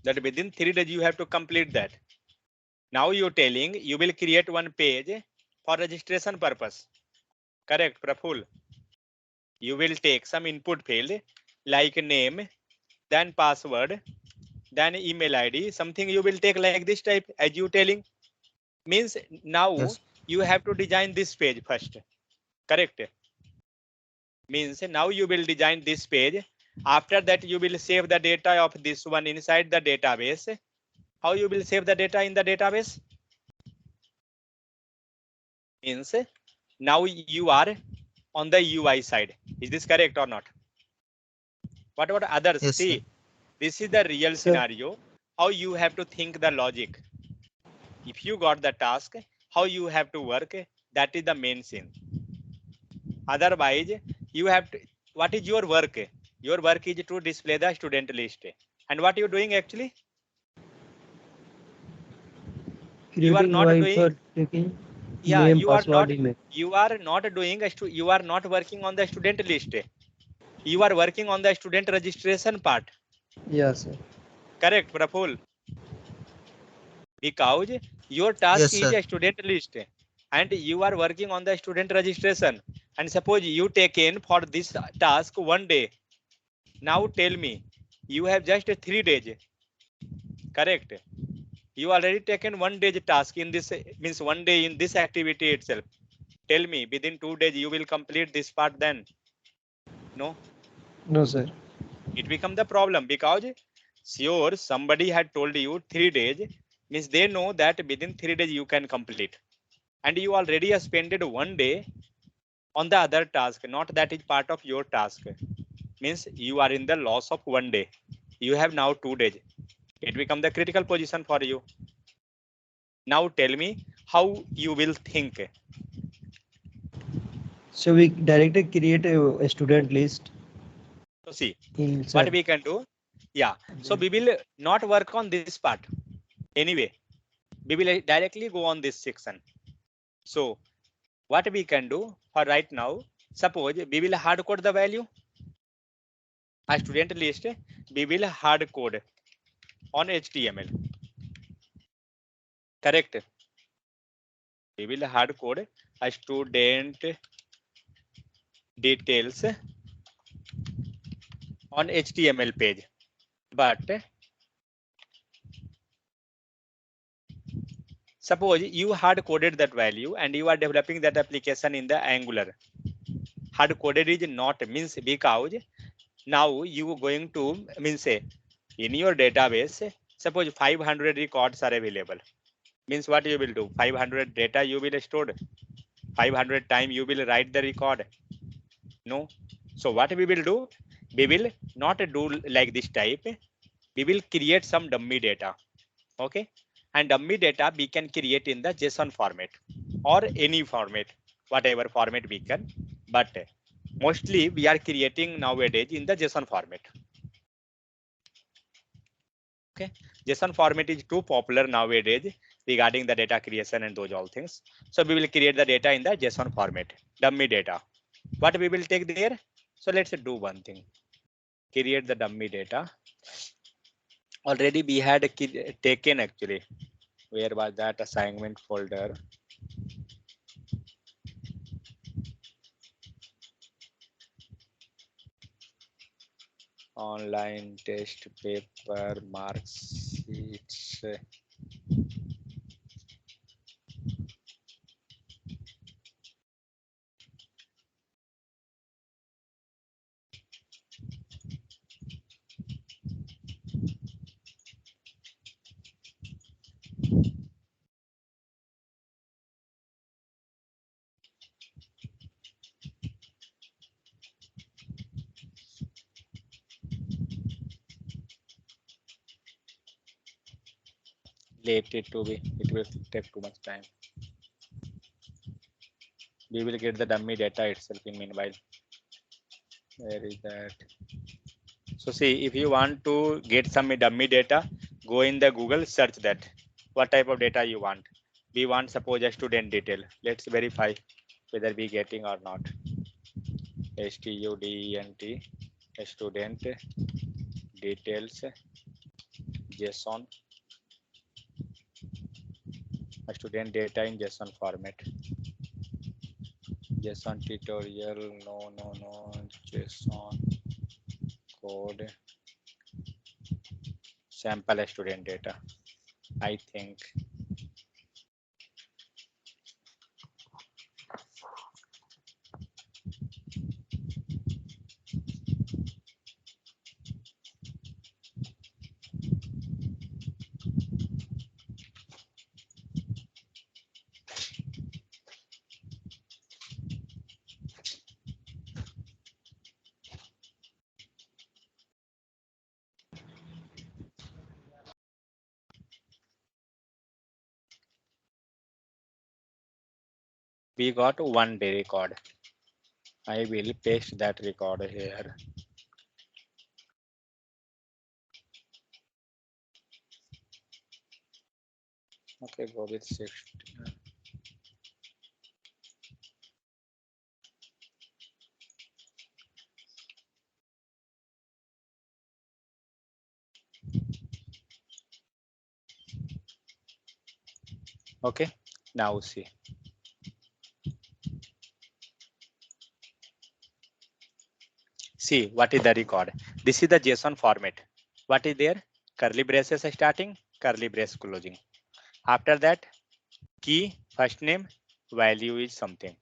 that within 3 days you have to complete that. Now you're telling you will create one page for registration purpose, correct Praful? You will take some input field like name, then password, then email ID, something you will take like this type as you telling. Means now Yes. you have to design this page first, correct? Means now you will design this page. After that you will save the data of this one inside the database. How you will save the data in the database? Means now you are on the UI side. Is this correct or not? What about others? Yes, See, sir. this is the real Sir. scenario. How you have to think the logic. If you got the task, how you have to work, that is the main scene. Otherwise, you have to, what is your work? Your work is to display the student list. And what you doing actually? You are Creating not UI doing, for taking yeah, name, password, email. you are not doing, you are not working on the student list. You are working on the student registration part. Yes, sir. Correct, Praful? Because your task Yes, is sir. a student list and you are working on the student registration. And suppose you take in for this task 1 day. Now tell me, you have just 3 days. Correct? You already taken 1 day task in this, means 1 day in this activity itself. Tell me, within 2 days you will complete this part then? No, No, sir. it become the problem because sure somebody had told you 3 days, means they know that within 3 days you can complete. And you already have spent 1 day on the other task, not that is part of your task. Means you are in the loss of 1 day. You have now 2 days. It become the critical position for you. Now tell me how you will think. So we directly create a student list So see in what sir. we can do. Yeah, so we will not work on this part anyway. We will directly go on this section. So what we can do for right now, suppose we will hard code the value. A student list, we will hard code on HTML. Correct. We will hard code a student details on HTML page. But suppose you hard coded that value and you are developing that application in the Angular. Hard coded is not means because now you are going to means say in your database, suppose 500 records are available. Means what you will do? 500 data you will store. 500 time you will write the record. No. So what we will do? We will not do like this type. We will create some dummy data. Okay. And dummy data we can create in the JSON format or any format, whatever format we can. But mostly we are creating nowadays in the JSON format. Okay, JSON format is too popular nowadays regarding the data creation and those all things. So we will create the data in the JSON format, dummy data. What we will take there? So let's do one thing. Create the dummy data. Already we had taken actually. Where was that assignment folder? Online test paper marks sheets. Let it to be. It will take too much time. We will get the dummy data itself in meanwhile. Where is that? So see, if you want to get some dummy data, go in the Google, search that. What type of data you want? We want suppose a student detail. Let's verify whether we getting or not. STUDENT student details JSON. Student data in JSON format. JSON tutorial. No. JSON code. Sample student data. I think. We got one day record. I will paste that record here. Okay, go with 60. Okay, now see. See what is the record. This is the JSON format. What is there? Curly braces starting, curly brace closing. After that, key, first name, value is something.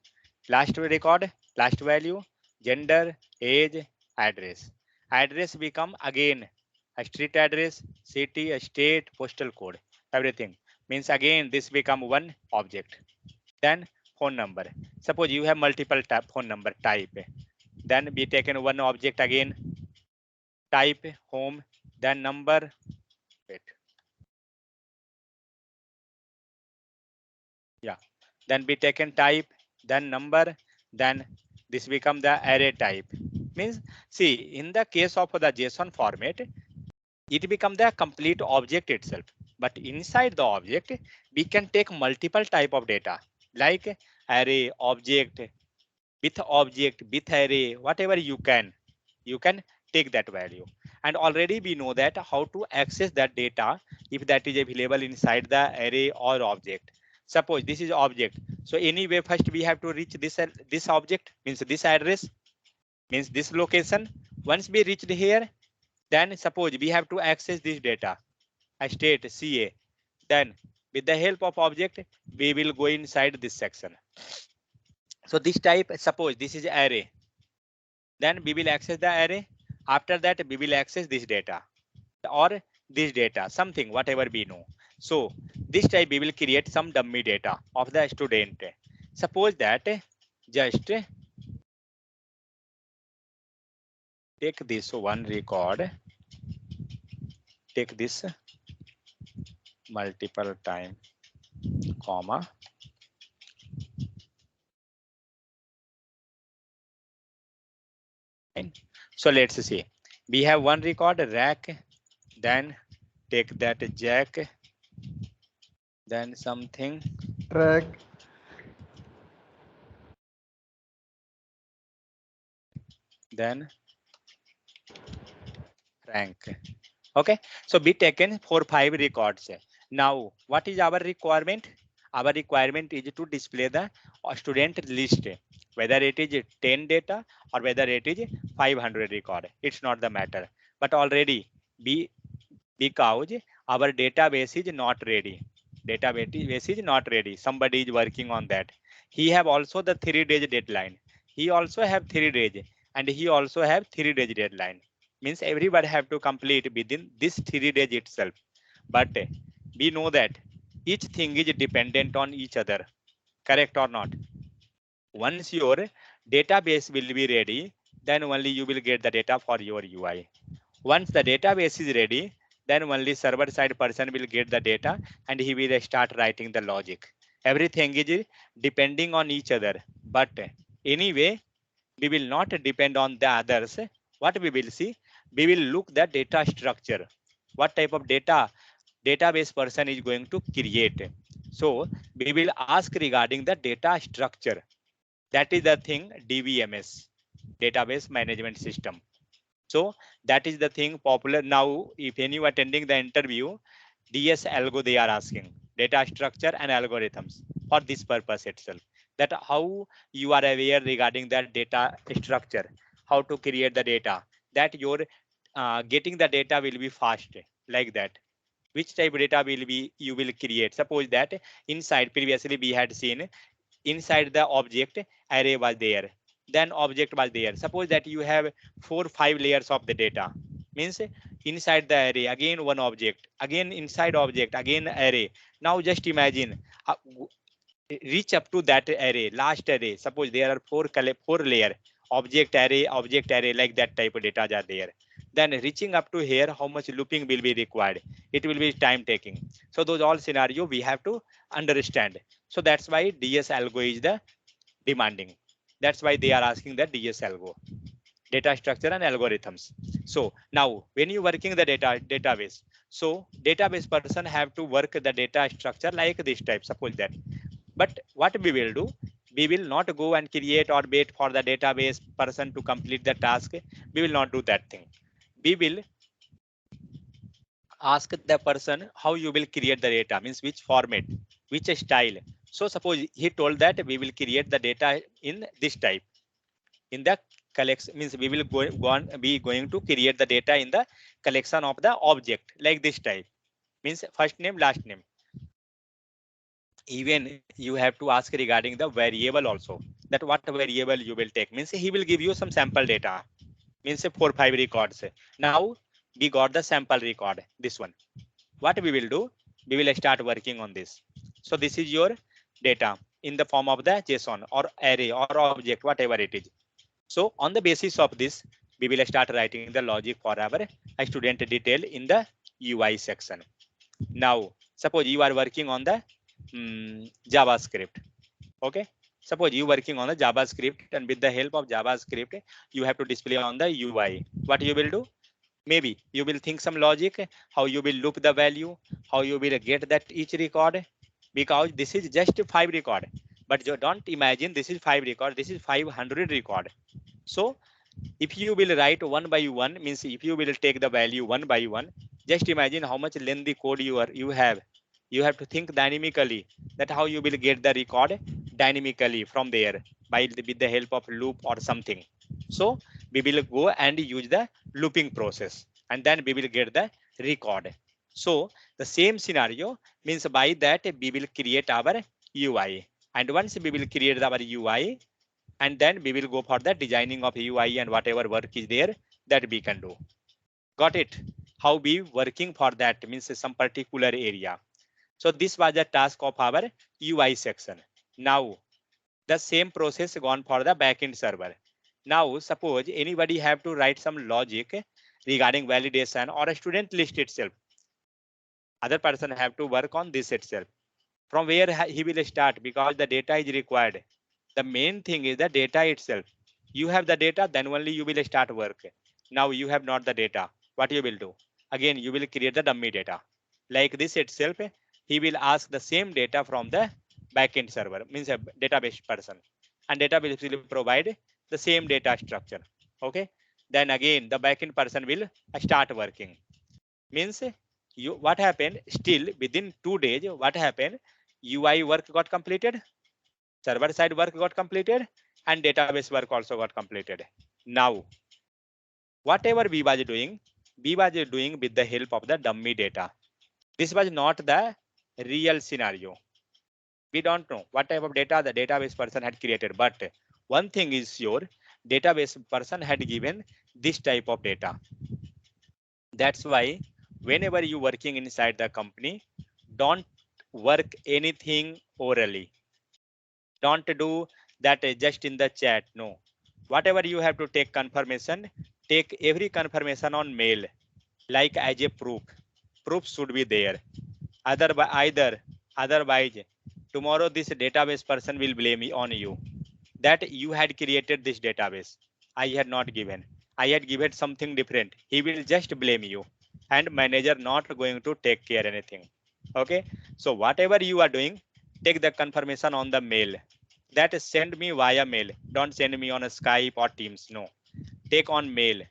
Last record, last value, gender, age, address. Address become again a street address, city, a state, postal code, everything. Means again this become one object. Then phone number. Suppose you have multiple phone number type. Then we taken one object again, type home, then number. Wait. Yeah. Then we taken type, then number, then this become the array type. Means see in the case of the JSON format, it become the complete object itself. But inside the object, we can take multiple type of data. like array, object, with array, whatever you can take that value. And already we know that how to access that data if that is available inside the array or object. Suppose this is object, so anyway first we have to reach this object, means this address, means this location. Once we reached here, then suppose we have to access this data, a state ca, then with the help of object we will go inside this section. So this type, suppose this is array, then we will access the array. After that we will access this data or this data, something whatever we know. So this type we will create some dummy data of the student. Suppose that just take this one record, take this multiple time, comma, and so let's see, we have one record rack, then take that jack, then something track, then rank. Okay, so be taken 4-5 records. Now what is our requirement? Our requirement is to display the student list, whether it is 10 data or whether it is 500 record, it's not the matter. But already because our database is not ready, database is not ready, somebody is working on that. He have also the 3 days deadline, he also have 3 days, and he also have 3 days deadline, means everybody have to complete within this 3 days itself. But we know that each thing is dependent on each other, correct or not? Once your database will be ready, then only you will get the data for your UI. Once the database is ready, then only server side person will get the data and he will start writing the logic. Everything is depending on each other. But anyway, we will not depend on the others. What we will see, we will look the data structure, what type of database person is going to create. So we will ask regarding the data structure, that is the thing DBMS, database management system. So that is the thing popular now. If any attending the interview, DS algo they are asking, data structure and algorithms, for this purpose itself, that how you are aware regarding that data structure, how to create the data, that your getting the data will be fast, like that. Which type of data will be you will create? Suppose that inside previously we had seen inside the object array was there, then object was there. Suppose that you have 4-5 layers of the data, means inside the array again one object, again inside object again array. Now just imagine, reach up to that array, last array. Suppose there are four layer, object array, like that type of data are there. Then reaching up to here, how much looping will be required? It will be time taking. So those all scenario we have to understand. So that's why DS algo is the demanding. That's why they are asking the DS algo, data structure and algorithms. So now when you working the database, so database person have to work the data structure like this type, suppose that. But what we will do, we will not go and create or wait for the database person to complete the task. We will not do that thing. We will ask the person how you will create the data, means which format, which style. So suppose he told that we will create the data in this type, in the collection, means we will go on be going to create the data in the collection of the object, like this type, means first name last name. Even you have to ask regarding the variable also, that what variable you will take, means he will give you some sample data, means 4-5 records. Now we got the sample record, this one. What we will do, we will start working on this. So this is your data in the form of the JSON or array or object, whatever it is. So on the basis of this, we will start writing the logic for our student detail in the UI section. Now suppose you are working on the JavaScript. Okay, suppose you working on the JavaScript, and with the help of JavaScript you have to display on the UI. What you will do, maybe you will think some logic, how you will loop the value, how you will get that each record, because this is just 5 record. But you don't imagine this is 5 record, this is 500 record. So if you will write one by one, means if you will take the value one by one, just imagine how much lengthy code you have. You have to think dynamically that how you will get the record dynamically from there with the help of loop or something. So we will go and use the looping process, and then we will get the record. So the same scenario means by that we will create our UI, and once we will create our UI, and then we will go for the designing of UI and whatever work is there that we can do. Got it? How we working for that means some particular area. So this was the task of our UI section. Now the same process gone for the backend server. Now suppose anybody have to write some logic regarding validation or a student list itself. Other person have to work on this itself. From where he will start, because the data is required. The main thing is the data itself. You have the data, then only you will start work. Now you have not the data. What you will do? Again, you will create the dummy data. Like this itself, he will ask the same data from the backend server, means a database person. And database will provide the same data structure. Okay. Then again, the backend person will start working. Means what happened? Still within 2 days, what happened? UI work got completed, server side work got completed, and database work also got completed. Now whatever we was doing with the help of the dummy data. This was not the real scenario. We don't know what type of data the database person had created, but one thing is sure, database person had given this type of data. That's why whenever you working inside the company, don't work anything orally. Don't do that just in the chat. No, whatever you have to take confirmation, take every confirmation on mail, like as a proof. Proof should be there. Otherwise, tomorrow this database person will blame on you that you had created this database. I had not given. I had given something different. He will just blame you, and manager not going to take care anything. Okay. So whatever you are doing, take the confirmation on the mail. That is send me via mail. Don't send me on a Skype or Teams. No. Take on mail.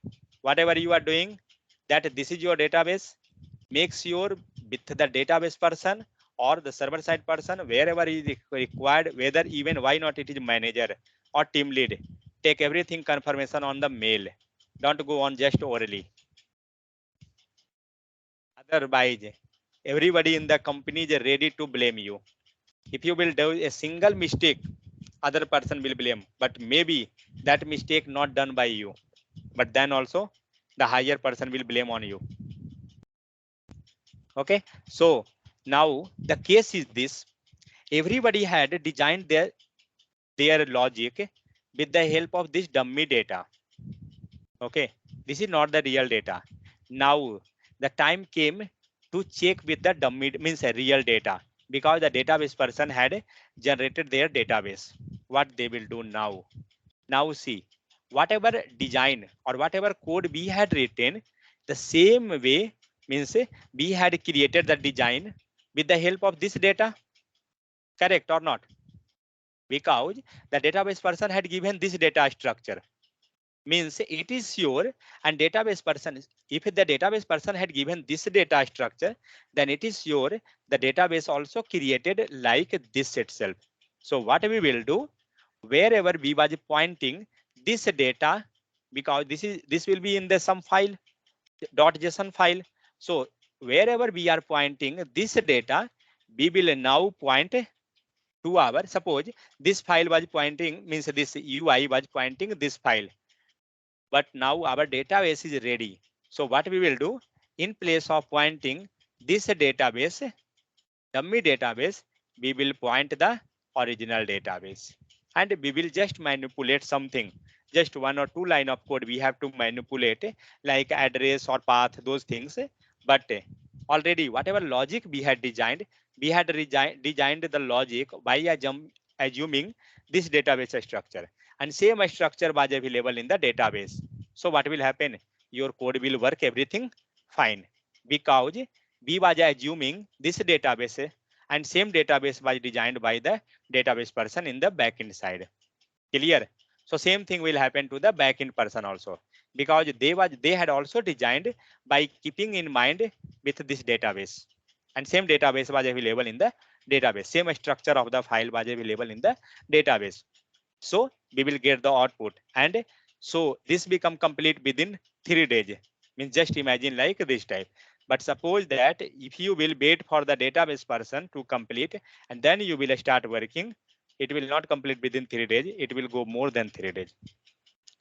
Whatever you are doing, that this is your database. Make sure with the database person or the server side person, wherever is required, whether even why not it is manager or team lead, take everything confirmation on the mail. Don't go on just orally. Otherwise, everybody in the company is ready to blame you. If you will do a single mistake, other person will blame, but maybe that mistake not done by you, but then also the higher person will blame on you. Okay. So now the case is this: everybody had designed their logic with the help of this dummy data. Okay, this is not the real data. Now the time came to check with the dummy, means real data, because the database person had generated their database. What they will do now? Now see, whatever design or whatever code we had written, the same way, means we had created the design with the help of this data. Correct or not? Because the database person had given this data structure, means it is sure, and database person, if the database person had given this data structure, then it is sure the database also created like this itself. So what we will do, wherever we was pointing this data, because this will be in the some file, .json file. So wherever we are pointing this data, we will now point to our, suppose this file was pointing, means this UI was pointing this file, but now our database is ready. So what we will do, in place of pointing this database, dummy database, we will point the original database, and we will just manipulate something, just 1 or 2 line of code we have to manipulate, like address or path, those things. But already whatever logic we had designed, we had designed the logic by assuming this database structure, and same structure was available in the database. So what will happen? Your code will work everything fine, because we was assuming this database and same database was designed by the database person in the backend side. Clear? So same thing will happen to the backend person also, because they had also designed by keeping in mind with this database, and same database was available in the database. Same structure of the file was available in the database. So we will get the output, and so this become complete within 3 days. Means just imagine like this type. But suppose that if you will wait for the database person to complete and then you will start working, it will not complete within 3 days. It will go more than 3 days.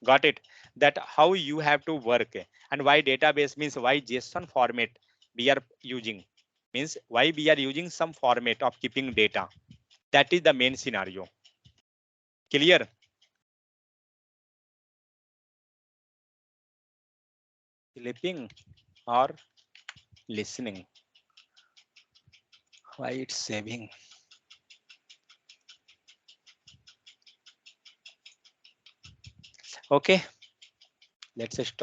Got it? That how you have to work, and why database means why JSON format we are using, means why we are using some format of keeping data. That is the main scenario. Clear? Sleeping or listening? Why it's saving? Okay, let's stop.